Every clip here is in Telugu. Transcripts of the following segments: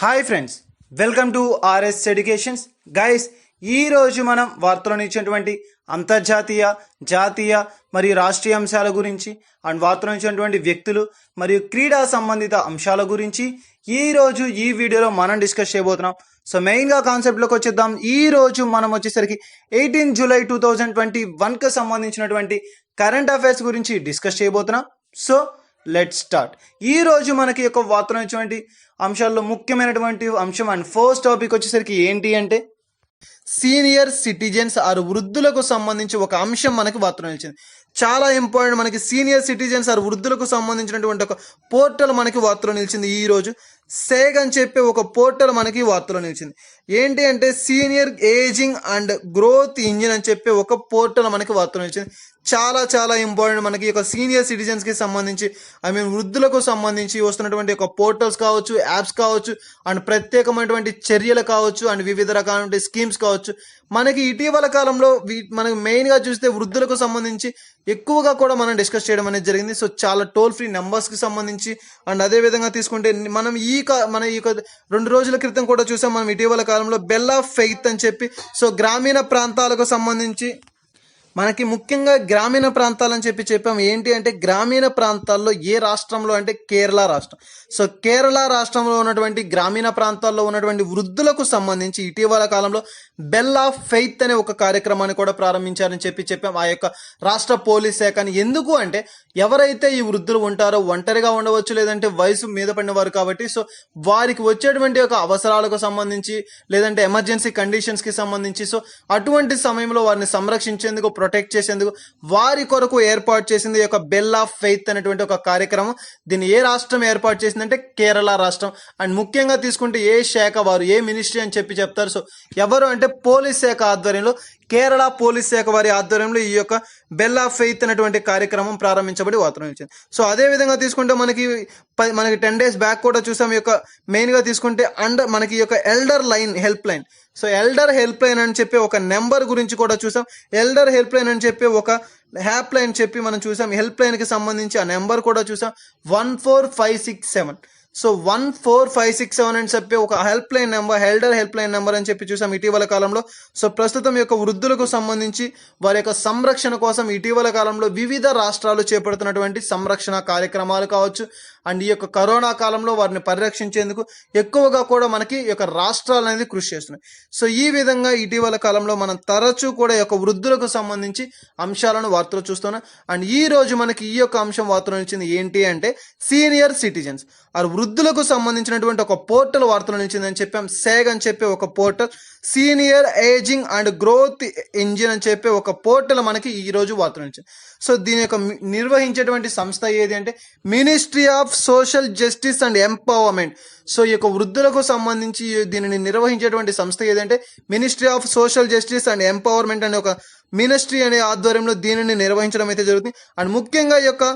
Hi friends, welcome to RS educations. Guys, ఈరోజు మనం వార్తలను ఇచ్చినటువంటి అంతర్జాతీయ, జాతీయ మరియు రాష్ట్రీయ అంశాల గురించి అండ్ వార్తలను ఇచ్చినటువంటి వ్యక్తులు మరియు క్రీడా సంబంధిత అంశాల గురించి ఈరోజు ఈ వీడియోలో మనం డిస్కస్ చేయబోతున్నాం. సో మెయిన్గా కాన్సెప్ట్లోకి వచ్చేద్దాం. ఈరోజు మనం వచ్చేసరికి 18 జూలై 2021కి సంబంధించినటువంటి కరెంట్ అఫైర్స్ గురించి డిస్కస్ చేయబోతున్నాం. So let's start. ఈ రోజు మనకి యొక్క వార్తలు ఇచ్చినటువంటి అంశాల్లో ముఖ్యమైనటువంటి అంశం అండ్ ఫస్ట్ టాపిక్ వచ్చేసరికి ఏంటి అంటే సీనియర్ సిటిజన్స్ ఆర్ వృద్ధులకు సంబంధించి ఒక అంశం మనకి వార్తలు నిలిచింది. చాలా ఇంపార్టెంట్. మనకి సీనియర్ సిటిజన్స్ ఆర్ వృద్ధులకు సంబంధించినటువంటి ఒక పోర్టల్ మనకి వార్తలో నిలిచింది. ఈరోజు సేగ్ అని చెప్పి ఒక పోర్టల్ మనకి వార్తలో నిలిచింది. ఏంటి అంటే senior ageing and growth engine అని చెప్పి ఒక పోర్టల్ మనకి వార్తలో నిలిచింది. చాలా చాలా ఇంపార్టెంట్. మనకి ఒక సీనియర్ సిటిజన్స్కి సంబంధించి వృద్ధులకు సంబంధించి వస్తున్నటువంటి ఒక పోర్టల్స్ కావచ్చు, యాప్స్ కావచ్చు, అండ్ ప్రత్యేకమైనటువంటి చర్యలు కావచ్చు, అండ్ వివిధ రకాలైన స్కీమ్స్ కావచ్చు. మనకి ఇటీవల కాలంలో మనకి మెయిన్గా చూస్తే వృద్ధులకు సంబంధించి ఎక్కువగా కూడా మనం డిస్కస్ చేయడం అనేది జరిగింది. సో చాలా టోల్ ఫ్రీ నెంబర్స్కి సంబంధించి అండ్ అదేవిధంగా తీసుకుంటే మనం ఈ 2 రోజుల క్రితం కూడా చూసాం. మనం ఇటీవల కాలంలో బెల్ ఆఫ్ ఫెయిత్ అని చెప్పి సో గ్రామీణ ప్రాంతాలకు సంబంధించి మనకి ముఖ్యంగా గ్రామీణ ప్రాంతాలని చెప్పాం. ఏంటి అంటే గ్రామీణ ప్రాంతాల్లో ఏ రాష్ట్రంలో అంటే కేరళ రాష్ట్రం. సో కేరళ రాష్ట్రంలో ఉన్నటువంటి గ్రామీణ ప్రాంతాల్లో ఉన్నటువంటి వృద్ధులకు సంబంధించి ఇటీవల కాలంలో బెల్ ఆఫ్ ఫెయిత్ అనే ఒక కార్యక్రమాన్ని కూడా ప్రారంభించారని చెప్పాం. ఆ యొక్క రాష్ట్ర పోలీస్ శాఖని. ఎందుకు అంటే ఎవరైతే ఈ వృద్ధులు ఉంటారో ఒంటరిగా ఉండవచ్చు, లేదంటే వయసు మీద పడిన వారు కాబట్టి సో వారికి వచ్చేటువంటి ఒక అవసరాలకు సంబంధించి లేదంటే ఎమర్జెన్సీ కండిషన్స్కి సంబంధించి సో అటువంటి సమయంలో వారిని సంరక్షించేందుకు, ప్రొటెక్ట్ చేసేందుకు వారి కొరకు ఏర్పాటు చేసింది ఈ యొక్క బెల్ ఆఫ్ ఫెయిత్ అనేటువంటి ఒక కార్యక్రమం. దీన్ని ఏ రాష్ట్రం ఏర్పాటు చేసిందంటే కేరళ రాష్ట్రం. అండ్ ముఖ్యంగా తీసుకుంటే ఏ శాఖ వారు, ఏ మినిస్ట్రీ అని చెప్తారు. సో ఎవరు అంటే పోలీస్ శాఖ ఆధ్వర్యంలో, కేరళ పోలీస్ శాఖ వారి ఆధ్వర్యంలో ఈ యొక్క బెల్ ఆఫ్ ఫెయిత్ అనేటువంటి కార్యక్రమం ప్రారంభించబడి వార్తలు ఇచ్చింది. సో అదే విధంగా తీసుకుంటే మనకి 10 days బ్యాక్ కూడా చూసాం. ఈ యొక్క మెయిన్గా తీసుకుంటే మనకి ఈ యొక్క elder line help line. So elder help line అని చెప్పి ఒక నెంబర్ గురించి కూడా చూసాం. ఎల్డర్ హెల్ప్ లైన్ అని చెప్పి ఒక హ్యాప్ లైన్ చెప్పి మనం చూసాం. హెల్ప్ లైన్కి సంబంధించి ఆ నెంబర్ కూడా చూసాం, 14567. సో 14567 అని చెప్పి ఒక help line number, elder help line number అని చెప్పి చూసాం ఇటీవల కాలంలో. సో ప్రస్తుతం యొక్క వృద్ధులకు సంబంధించి వారి యొక్క సంరక్షణ కోసం ఇటీవల కాలంలో వివిధ రాష్ట్రాలు చేపడుతున్నటువంటి సంరక్షణ కార్యక్రమాలు కావచ్చు, అండ్ ఈ యొక్క కరోనా కాలంలో వారిని పరిరక్షించేందుకు ఎక్కువగా కూడా మనకి ఈ యొక్క రాష్ట్రాలు అనేది కృషి చేస్తున్నాయి. సో ఈ విధంగా ఇటీవల కాలంలో మనం తరచూ కూడా ఈ యొక్క వృద్ధులకు సంబంధించి అంశాలను వార్తలు చూస్తున్నాం. అండ్ ఈ రోజు మనకి ఈ యొక్క అంశం వార్తలు నిలిచింది ఏంటి అంటే సీనియర్ సిటిజన్స్ ఆర్ వృద్ధులకు సంబంధించినటువంటి ఒక పోర్టల్ వార్తలు నిలిచిందని చెప్పాం. సేగ్ అని చెప్పి ఒక portal, senior ageing and growth engine అని చెప్పి ఒక పోర్టల్ మనకి ఈ రోజు వార్తలు నిలిచింది. సో దీని యొక్క నిర్వహించేటువంటి సంస్థ ఏది అంటే ministry of social justice and empowerment. So ఈ యొక్క వృద్ధులకు సంబంధించి దీనిని నిర్వహించేటువంటి సంస్థ ఏదంటే ministry of social justice and empowerment అనే ఒక మినిస్ట్రీ అనే ఆధ్వర్యంలో దీనిని నిర్వహించడం అయితే జరుగుతుంది. అండ్ ముఖ్యంగా ఈ యొక్క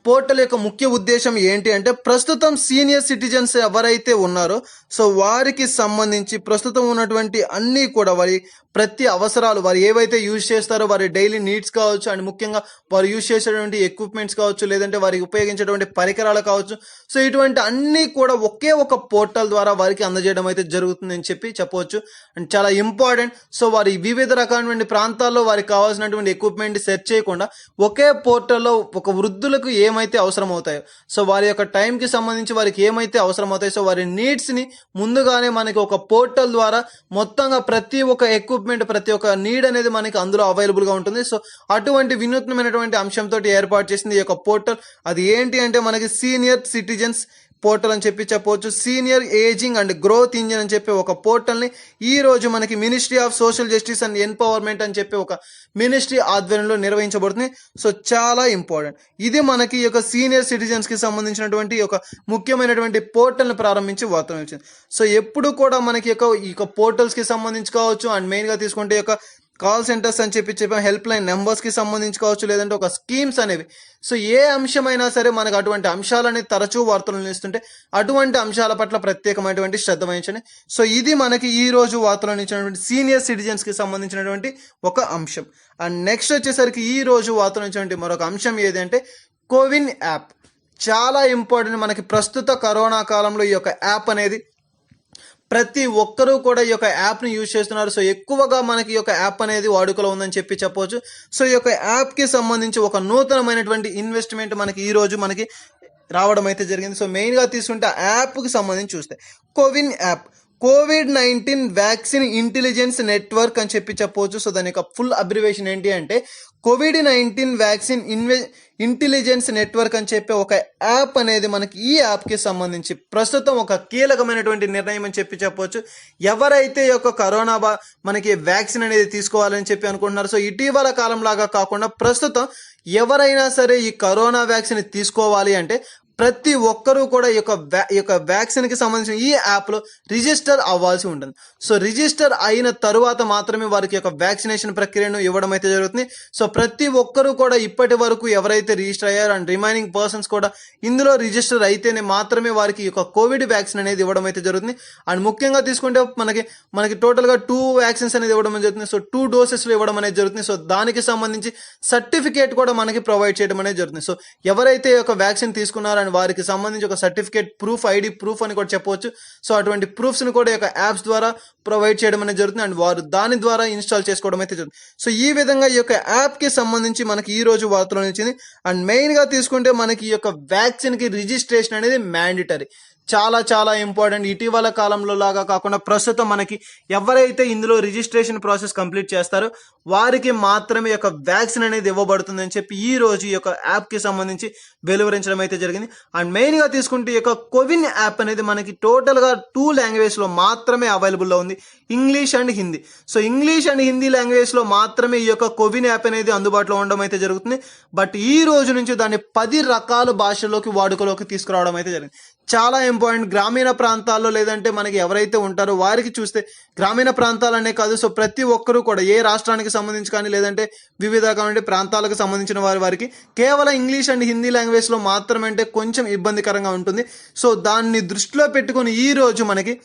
పోర్టల్ యొక్క ముఖ్య ఉద్దేశం ఏంటి అంటే ప్రస్తుతం సీనియర్ సిటిజన్స్ ఎవరైతే ఉన్నారో సో వారికి సంబంధించి ప్రస్తుతం ఉన్నటువంటి అన్నీ కూడా వారి ప్రతి అవసరాలు, వారు ఏవైతే యూజ్ చేస్తారో వారి డైలీ నీడ్స్ కావచ్చు, అండ్ ముఖ్యంగా వారు యూజ్ చేసేటువంటి ఎక్విప్మెంట్స్ కావచ్చు, లేదంటే వారికి ఉపయోగించేటువంటి పరికరాలు కావచ్చు, సో ఇటువంటి అన్నీ కూడా ఒకే ఒక పోర్టల్ ద్వారా వారికి అందజేయడం అయితే జరుగుతుందని చెప్పవచ్చు. అండ్ చాలా ఇంపార్టెంట్. సో వారి వివిధ రకాలైన ప్రాంతాల్లో వారికి కావాల్సినటువంటి ఎక్విప్మెంట్ సెర్చ్ చేయకుండా ఒకే పోర్టల్లో ఒక వృద్ధులకు ఏమైతే అవసరం అవుతాయో, సో వారి యొక్క టైంకి సంబంధించి వారికి ఏమైతే అవసరం అవుతాయో సో వారి నీడ్స్ని ముందుగానే మనకి ఒక పోర్టల్ ద్వారా మొత్తంగా ప్రతి ఒక్క ఎక్విప్మెంట్, ప్రతి ఒక్క నీడ్ అనేది మనకి అందులో అవైలబుల్గా ఉంటుంది. సో అటువంటి వినూత్నమైనటువంటి అంశంతో ఏర్పాటు చేసింది ఈ యొక్క పోర్టల్. అది ఏంటి అంటే మనకి సీనియర్ సిటిజన్స్ పోర్టల్ అని చెప్పవచ్చు. Senior ageing and growth engine అని చెప్పి ఒక పోర్టల్ని ఈ రోజు మనకి ministry of social justice and empowerment అని చెప్పి ఒక మినిస్ట్రీ ఆధ్వర్యంలో నిర్వహించబడుతుంది. సో చాలా ఇంపార్టెంట్. ఇది మనకి ఈ యొక్క సీనియర్ సిటిజన్స్కి సంబంధించినటువంటి ఒక ముఖ్యమైనటువంటి పోర్టల్ని ప్రారంభించి వార్తలు వచ్చింది. సో ఎప్పుడు కూడా మనకి ఈ యొక్క పోర్టల్స్కి సంబంధించి కావచ్చు, అండ్ మెయిన్గా తీసుకుంటే ఈ యొక్క కాల్ సెంటర్స్ అని చెప్పాం, హెల్ప్ లైన్ నెంబర్స్కి సంబంధించి కావచ్చు, లేదంటే ఒక స్కీమ్స్ అనేవి. సో ఏ అంశమైనా సరే మనకు అటువంటి అంశాలని తరచూ వార్తలు నిలుస్తుంటే అటువంటి అంశాల పట్ల ప్రత్యేకమైనటువంటి శ్రద్ధ వహించండి. సో ఇది మనకి ఈ రోజు వార్తలు నిలిచినటువంటి సీనియర్ సిటిజన్స్కి సంబంధించినటువంటి ఒక అంశం. అండ్ నెక్స్ట్ వచ్చేసరికి ఈ రోజు వార్తలు నిలిచినటువంటి మరొక అంశం ఏదంటే కోవిన్ యాప్. చాలా ఇంపార్టెంట్. మనకి ప్రస్తుత కరోనా కాలంలో ఈ యొక్క యాప్ అనేది ప్రతి ఒక్కరూ కూడా ఈ యొక్క యాప్ని యూజ్ చేస్తున్నారు. సో ఎక్కువగా మనకి ఈ యొక్క యాప్ అనేది వాడుకలో ఉందని చెప్పవచ్చు. సో ఈ యొక్క యాప్కి సంబంధించి ఒక నూతనమైనటువంటి ఇన్వెస్ట్మెంట్ మనకి ఈ రోజు మనకి రావడం అయితే జరిగింది. సో మెయిన్గా తీసుకుంటే ఆ యాప్కి సంబంధించి చూస్తే CoWIN app, COVID-19 vaccine intelligence network అని చెప్పవచ్చు. సో దాని యొక్క ఫుల్ అబ్రివేషన్ ఏంటి అంటే COVID-19 వ్యాక్సిన్ ఇంటెలిజెన్స్ నెట్వర్క్ అని చెప్పి ఒక యాప్ అనేది మనకి ఈ యాప్కి సంబంధించి ప్రస్తుతం ఒక కీలకమైనటువంటి నిర్ణయం అని చెప్పవచ్చు. ఎవరైతే ఈ యొక్క కరోనా మనకి వ్యాక్సిన్ అనేది తీసుకోవాలని చెప్పి అనుకుంటున్నారు, సో ఇటీవల కాలం లాగా కాకుండా ప్రస్తుతం ఎవరైనా సరే ఈ కరోనా వ్యాక్సిన్ తీసుకోవాలి అంటే ప్రతి ఒక్కరూ కూడా ఈ యొక్క వ్యాక్సిన్కి సంబంధించిన ఈ యాప్లో రిజిస్టర్ అవ్వాల్సి ఉంటుంది. సో రిజిస్టర్ అయిన తరువాత మాత్రమే వారికి యొక్క వ్యాక్సినేషన్ ప్రక్రియను ఇవ్వడం అయితే జరుగుతుంది. సో ప్రతి ఒక్కరూ కూడా ఇప్పటి వరకు ఎవరైతే రిజిస్టర్ అయ్యారో అండ్ రిమైనింగ్ పర్సన్స్ కూడా ఇందులో రిజిస్టర్ అయితేనే మాత్రమే వారికి ఈ యొక్క కోవిడ్ వ్యాక్సిన్ అనేది ఇవ్వడం అయితే జరుగుతుంది. అండ్ ముఖ్యంగా తీసుకుంటే మనకి టోటల్గా 2 వ్యాక్సిన్స్ అనేది ఇవ్వడం జరుగుతుంది. సో 2 డోసెస్లో ఇవ్వడం అనేది జరుగుతుంది. సో దానికి సంబంధించి సర్టిఫికేట్ కూడా మనకి ప్రొవైడ్ చేయడం అనేది జరుగుతుంది. సో ఎవరైతే ఈ యొక్క వ్యాక్సిన్ తీసుకున్నారో వారికి సంబంధించి ఒక సర్టిఫికేట్ ప్రూఫ్, ఐడి ప్రూఫ్ అని కూడా చెప్పవచ్చు. సో అటువంటి ప్రూఫ్స్ని కూడా ఈ యొక్క యాప్స్ ద్వారా ప్రొవైడ్ చేయడం అనేది జరుగుతుంది అండ్ వారు దాని ద్వారా ఇన్స్టాల్ చేసుకోవడం అయితే జరుగుతుంది. సో ఈ విధంగా ఈ యొక్క యాప్కి సంబంధించి మనకి ఈ రోజు వార్తలు వచ్చింది. అండ్ మెయిన్గా తీసుకుంటే మనకి ఈ యొక్క వ్యాక్సిన్కి రిజిస్ట్రేషన్ అనేది మ్యాండేటరీ, చాలా చాలా ఇంపార్టెంట్. ఇటీవల కాలంలో లాగా కాకుండా ప్రస్తుతం మనకి ఎవరైతే ఇందులో రిజిస్ట్రేషన్ ప్రాసెస్ కంప్లీట్ చేస్తారో వారికి మాత్రమే ఈ యొక్క వ్యాక్సిన్ అనేది ఇవ్వబడుతుందని చెప్పి ఈ రోజు ఈ యొక్క యాప్కి సంబంధించి వెలువరించడం అయితే జరిగింది. అండ్ మెయిన్గా తీసుకుంటే ఈ యొక్క కోవిన్ యాప్ అనేది మనకి టోటల్గా 2 లాంగ్వేజ్లో మాత్రమే అవైలబుల్లో ఉంది, English and Hindi. So English and Hindi లాంగ్వేజ్లో మాత్రమే ఈ యొక్క కోవిన్ యాప్ అనేది అందుబాటులో ఉండడం అయితే జరుగుతుంది. బట్ ఈ రోజు నుంచి దాన్ని 10 రకాల భాషల్లోకి వాడుకలోకి తీసుకురావడం అయితే జరిగింది. చాలా ఇంపార్టెంట్. గ్రామీణ ప్రాంతాల్లో లేదంటే మనకి ఎవరైతే ఉంటారో వారికి చూస్తే గ్రామీణ ప్రాంతాలనే కాదు, సో ప్రతి ఒక్కరూ కూడా ఏ రాష్ట్రానికి సంబంధించి కానీ లేదంటే వివిధ ప్రాంతాలకు సంబంధించిన వారికి కేవలం ఇంగ్లీష్ అండ్ హిందీ లాంగ్వేజ్లో మాత్రమే అంటే కొంచెం ఇబ్బందికరంగా ఉంటుంది. సో దాన్ని దృష్టిలో పెట్టుకొని ఈ రోజు మనకి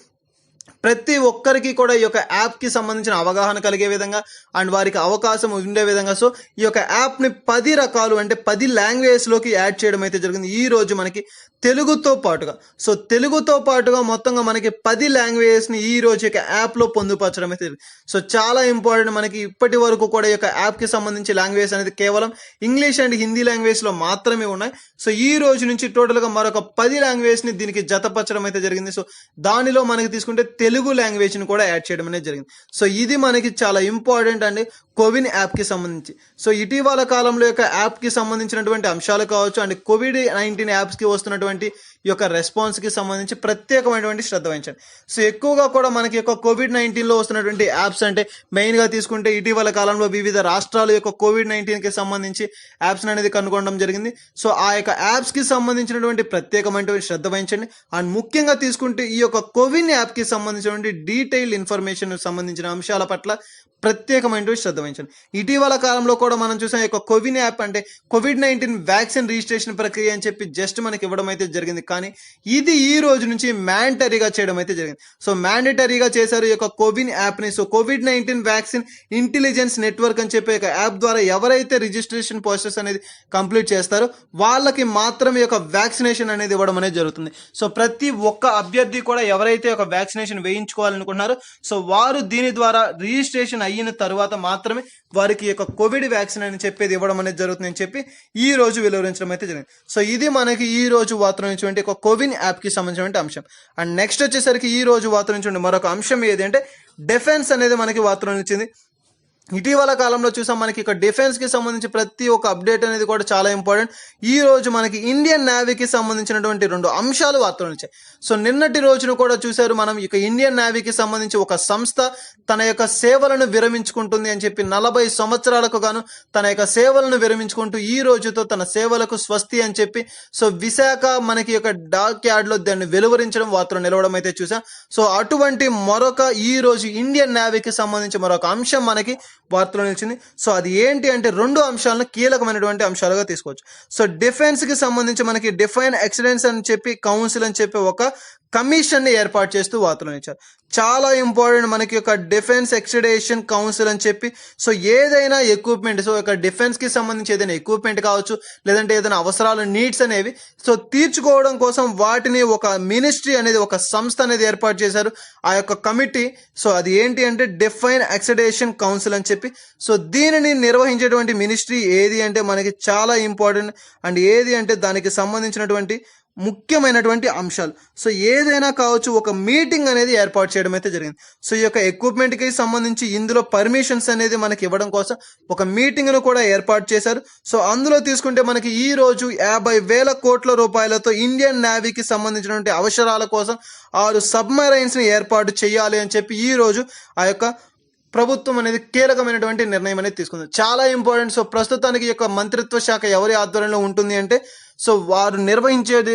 ప్రతి ఒక్కరికి కూడా ఈ యొక్క యాప్కి సంబంధించిన అవగాహన కలిగే విధంగా అండ్ వారికి అవకాశం ఉండే విధంగా సో ఈ యొక్క యాప్ని 10 రకాలు అంటే 10 లాంగ్వేజ్లోకి యాడ్ చేయడం అయితే జరిగింది ఈ రోజు మనకి తెలుగుతో పాటుగా మొత్తంగా మనకి 10 లాంగ్వేజెస్ని ఈ రోజు యొక్క యాప్లో పొందుపరచడం అయితే జరిగింది. సో చాలా ఇంపార్టెంట్. మనకి ఇప్పటి వరకు కూడా ఈ యొక్క యాప్కి సంబంధించి లాంగ్వేజ్ అనేది కేవలం ఇంగ్లీష్ అండ్ హిందీ లాంగ్వేజ్లో మాత్రమే ఉన్నాయి. సో ఈ రోజు నుంచి టోటల్గా మరొక 10 లాంగ్వేజ్ని దీనికి జతపరచడం అయితే జరిగింది. సో దానిలో మనకి తీసుకుంటే తెలుగు లాంగ్వేజ్ని కూడా యాడ్ చేయడం అనేది జరిగింది. సో ఇది మనకి చాలా ఇంపార్టెంట్ అండి కోవిన్ యాప్కి సంబంధించి. సో ఇటీవల కాలంలో యొక్క యాప్కి సంబంధించినటువంటి అంశాలు కావచ్చు అండ్ COVID-19 యాప్స్కి వస్తున్నటువంటి ఈ యొక్క రెస్పాన్స్కి సంబంధించి ప్రత్యేకమైనటువంటి శ్రద్ధ వహించండి. సో ఎక్కువగా కూడా మనకి యొక్క COVID-19లో వస్తున్నటువంటి యాప్స్ అంటే మెయిన్గా తీసుకుంటే ఇటీవల కాలంలో వివిధ రాష్ట్రాల యొక్క COVID-19కి సంబంధించి యాప్స్ అనేది కనుగొనడం జరిగింది. సో ఆ యొక్క యాప్స్కి సంబంధించినటువంటి ప్రత్యేకమైనటువంటి శ్రద్ధ వహించండి. అండ్ ముఖ్యంగా తీసుకుంటే ఈ యొక్క కోవిన్ యాప్కి సంబంధించినటువంటి డీటెయిల్ ఇన్ఫర్మేషన్ సంబంధించిన అంశాల పట్ల ప్రత్యేకమైనటువంటి శ్రద్ధ వహించండి. ఇటీవల కాలంలో కూడా మనం చూసాం ఈ యొక్క కోవిన్ యాప్ అంటే COVID-19 వ్యాక్సిన్ రిజిస్ట్రేషన్ ప్రక్రియ అని చెప్పి జస్ట్ మనకి ఇవ్వడం అయితే జరిగింది. కానీ ఇది ఈ రోజు నుంచి మ్యాండటరీగా చేయడం అయితే జరిగింది. సో మ్యాండటరీగా చేశారు ఈ యొక్క కోవిన్ యాప్ని. So COVID-19 vaccine intelligence network అని చెప్పి ఒక యాప్ ద్వారా ఎవరైతే రిజిస్ట్రేషన్ ప్రాసెస్ అనేది కంప్లీట్ చేస్తారో వాళ్ళకి మాత్రమే ఈ యొక్క వ్యాక్సినేషన్ అనేది ఇవ్వడం అనేది జరుగుతుంది. సో ప్రతి ఒక్క అభ్యర్థి కూడా ఎవరైతే ఒక వ్యాక్సినేషన్ వేయించుకోవాలనుకుంటున్నారో సో వారు దీని ద్వారా రిజిస్ట్రేషన్ అయిన తర్వాత మాత్రమే వారికి యొక్క కోవిడ్ వ్యాక్సిన్ అని చెప్పేది ఇవ్వడం అనేది జరుగుతుందని చెప్పి ఈ రోజు వెలువరించడం అయితే జరిగింది. సో ఇది మనకి ఈ రోజు వార్తలు నుంచి ఒక కోవిన్ యాప్కి సంబంధించిన అంశం. అండ్ నెక్స్ట్ వచ్చేసరికి ఈ రోజు వార్తలు నుంచి మరొక అంశం ఏది అంటే డిఫెన్స్ అనేది మనకి వార్తలు వచ్చింది. ఇటీవల కాలంలో చూసాం మనకి ఇక డిఫెన్స్కి సంబంధించి ప్రతి ఒక్క అప్డేట్ అనేది కూడా చాలా ఇంపార్టెంట్. ఈ రోజు మనకి ఇండియన్ నేవీకి సంబంధించినటువంటి 2 అంశాలు వార్తలు వచ్చాయి. సో నిన్నటి రోజున కూడా చూశారు మనం ఇక ఇండియన్ నేవీకి సంబంధించి ఒక సంస్థ తన యొక్క సేవలను విరమించుకుంటుంది అని చెప్పి 40 సంవత్సరాలకు గాను తన యొక్క సేవలను విరమించుకుంటూ ఈ రోజుతో తన సేవలకు స్వస్తి అని చెప్పి సో విశాఖ మనకి యొక్క డాక్ యార్డ్లో దాన్ని వెలువరించడం వార్తలు నిలవడం అయితే చూసాం. సో అటువంటి మరొక ఈ రోజు ఇండియన్ నేవీకి సంబంధించి మరొక అంశం మనకి వార్తలో నిలిచింది. సో అది ఏంటి అంటే 2 అంశాలను కీలకమైనటువంటి అంశాలుగా తీసుకోవచ్చు. సో డిఫెన్స్కి సంబంధించి మనకి డిఫైన్ ఎక్సలెన్స్ అని చెప్పి కౌన్సిల్ అని చెప్పి ఒక కమిషన్ ని ఏర్పాటు చేస్తూ వార్తలను ఇచ్చారు. చాలా ఇంపార్టెంట్ మనకి ఒక డిఫెన్స్ ఎక్స్టెన్షన్ కౌన్సిల్ అని చెప్పి. సో ఏదైనా ఎక్విప్మెంట్, సో ఒక డిఫెన్స్ కి సంబంధించి ఏదైనా ఎక్విప్మెంట్ కావచ్చు, లేదంటే ఏదైనా అవసరాలు నీడ్స్ అనేవి సో తీర్చుకోవడం కోసం వాటిని ఒక మినిస్ట్రీ అనేది, ఒక సంస్థ అనేది ఏర్పాటు చేశారు. ఆ యొక్క కమిటీ సో అది ఏంటి అంటే డిఫైన్ ఎక్స్టెన్షన్ కౌన్సిల్ అని చెప్పి. సో దీనిని నిర్వహించేటువంటి మినిస్ట్రీ ఏది అంటే మనకి చాలా ఇంపార్టెంట్. అండ్ ఏది అంటే దానికి సంబంధించినటువంటి ముఖ్యమైనటువంటి అంశాలు. సో ఏదైనా కావచ్చు, ఒక మీటింగ్ అనేది ఏర్పాటు చేయడం అయితే జరిగింది. సో ఈ యొక్క ఎక్విప్మెంట్ కి సంబంధించి ఇందులో పర్మిషన్స్ అనేది మనకి ఇవ్వడం కోసం ఒక మీటింగ్ ను కూడా ఏర్పాటు చేశారు. సో అందులో తీసుకుంటే మనకి ఈ రోజు 50,000 కోట్ల రూపాయలతో ఇండియన్ నేవీకి సంబంధించినటువంటి అవసరాల కోసం 6 సబ్మరైన్స్ ని ఏర్పాటు చేయాలి అని చెప్పి ఈ రోజు ఆ యొక్క ప్రభుత్వం అనేది కీలకమైనటువంటి నిర్ణయం అనేది తీసుకుంది. చాలా ఇంపార్టెంట్. సో ప్రస్తుతానికి ఈ యొక్క మంత్రిత్వ శాఖ ఎవరి ఆధ్వర్యంలో ఉంటుంది అంటే సో వారు నిర్వహించేది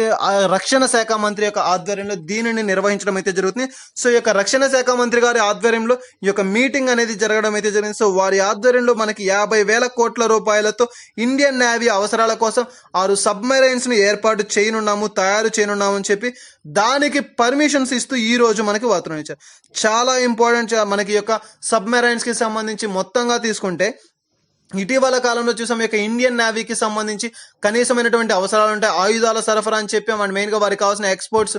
రక్షణ శాఖ మంత్రి యొక్క ఆధ్వర్యంలో దీనిని నిర్వహించడం అయితే జరుగుతుంది. సో ఈ యొక్క రక్షణ శాఖ మంత్రి గారి ఆధ్వర్యంలో ఈ యొక్క మీటింగ్ అనేది జరగడం అయితే జరిగింది. సో వారి ఆధ్వర్యంలో మనకి 50,000 కోట్ల రూపాయలతో ఇండియన్ నేవీ అవసరాల కోసం 6 సబ్మెరైన్స్ ని ఏర్పాటు తయారు చేయనున్నాము అని చెప్పి దానికి పర్మిషన్స్ ఇస్తూ ఈ రోజు మనకి వార్తలు ఇచ్చారు. చాలా ఇంపార్టెంట్. మనకి యొక్క సబ్మెరైన్స్ కి సంబంధించి మొత్తంగా తీసుకుంటే ఇటీవల కాలంలో చూసాం, యొక్క ఇండియన్ నేవీకి సంబంధించి కనీసమైనటువంటి అవసరాలు ఉంటాయి. ఆయుధాల సరఫరా అని చెప్పి మన మెయిన్గా వారికి కావాల్సిన ఎక్స్పోర్ట్స్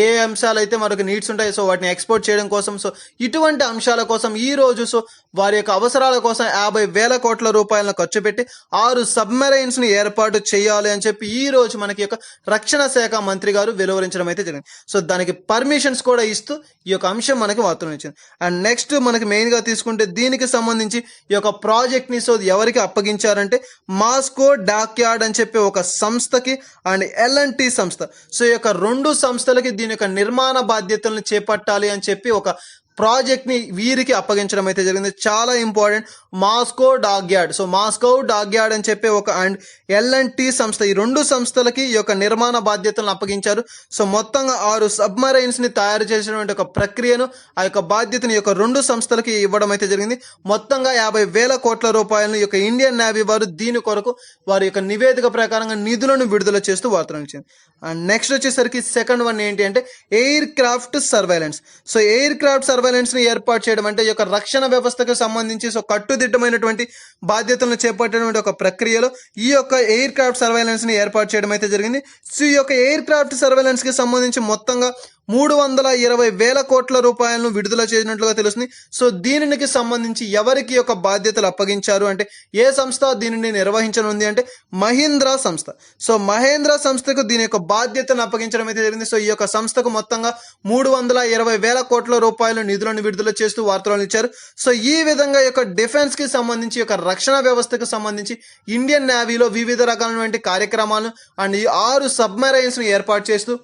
ఏ అంశాలు అయితే మనకు నీడ్స్ ఉంటాయి, సో వాటిని ఎక్స్పోర్ట్ చేయడం కోసం, సో ఇటువంటి అంశాల కోసం ఈ రోజు సో వారి యొక్క అవసరాల కోసం 50,000 కోట్ల రూపాయలను ఖర్చు పెట్టి 6 సబ్మెరైన్స్ ని ఏర్పాటు చేయాలి అని చెప్పి ఈ రోజు మనకి యొక్క రక్షణ శాఖ మంత్రి గారు వెలువరించడం అయితే జరిగింది. సో దానికి పర్మిషన్స్ కూడా ఇస్తూ ఈ యొక్క అంశం మనకి వార్తలు ఇచ్చింది. అండ్ నెక్స్ట్ మనకి మెయిన్ గా తీసుకుంటే దీనికి సంబంధించి ఈ యొక్క ప్రాజెక్ట్ ని సో ఎవరికి అప్పగించారంటే మాస్కో డాక్యార్డ్ అని చెప్పి ఒక సంస్థకి అండ్ L&T సంస్థ. సో ఈ యొక్క 2 సంస్థలకి దీని యొక్క నిర్మాణ బాధ్యతలను చేపట్టాలి అని చెప్పి ఒక ప్రాజెక్ట్ ని వీరికి అప్పగించడం అయితే జరిగింది. చాలా important. Moscow dockyard, so Moscow dockyard అని చెప్పి ఒక అండ్ L&T సంస్థ, ఈ 2 సంస్థలకి ఈ యొక్క నిర్మాణ బాధ్యతలను అప్పగించారు. సో మొత్తంగా 6 సబ్మరైన్స్ ని తయారు చేసినటువంటి ఒక ప్రక్రియను ఆ యొక్క బాధ్యతని యొక్క 2 సంస్థలకి ఇవ్వడం అయితే జరిగింది. మొత్తంగా 50,000 కోట్ల రూపాయలను ఈ యొక్క ఇండియన్ నేవీ వారు దీని కొరకు వారి యొక్క నివేదిక ప్రకారంగా నిధులను విడుదల చేస్తూ వార్తలు ఇచ్చింది. అండ్ నెక్స్ట్ వచ్చేసరికి సెకండ్ వన్ ఏంటి అంటే air craft surveillance. So air craft surveillance ని ఏర్పాటు చేయడం అంటే ఈ యొక్క రక్షణ వ్యవస్థకు సంబంధించి సో కట్టుదిట్టమైనటువంటి బాధ్యతలను చేపట్టేటువంటి ఒక ప్రక్రియలో ఈ యొక్క ఎయిర్ క్రాఫ్ట్ సర్వైలెన్స్ ని ఏర్పాటు చేయడం అయితే జరిగింది. సో ఈ యొక్క ఎయిర్ క్రాఫ్ట్ సర్వైలెన్స్ కి సంబంధించి మొత్తంగా 320,000 కోట్ల రూపాయలను విడుదల చేసినట్లుగా తెలుస్తుంది. సో దీనికి సంబంధించి ఎవరికి యొక్క బాధ్యతలు అప్పగించారు అంటే ఏ సంస్థ దీనిని నిర్వహించనుంది అంటే మహీంద్రా సంస్థ. సో మహేంద్ర సంస్థకు దీని యొక్క బాధ్యతను అప్పగించడం అయితే జరిగింది. సో ఈ యొక్క సంస్థకు మొత్తంగా 320,000 కోట్ల రూపాయల నిధులను విడుదల చేస్తూ వార్తలను ఇచ్చారు. సో ఈ విధంగా యొక్క డిఫెన్స్ కి సంబంధించి యొక్క రక్షణ వ్యవస్థకు సంబంధించి ఇండియన్ నేవీలో వివిధ రకాలైనటువంటి కార్యక్రమాలు అండ్ ఈ 6 సబ్మెరైన్స్ ని ఏర్పాటు చేస్తూ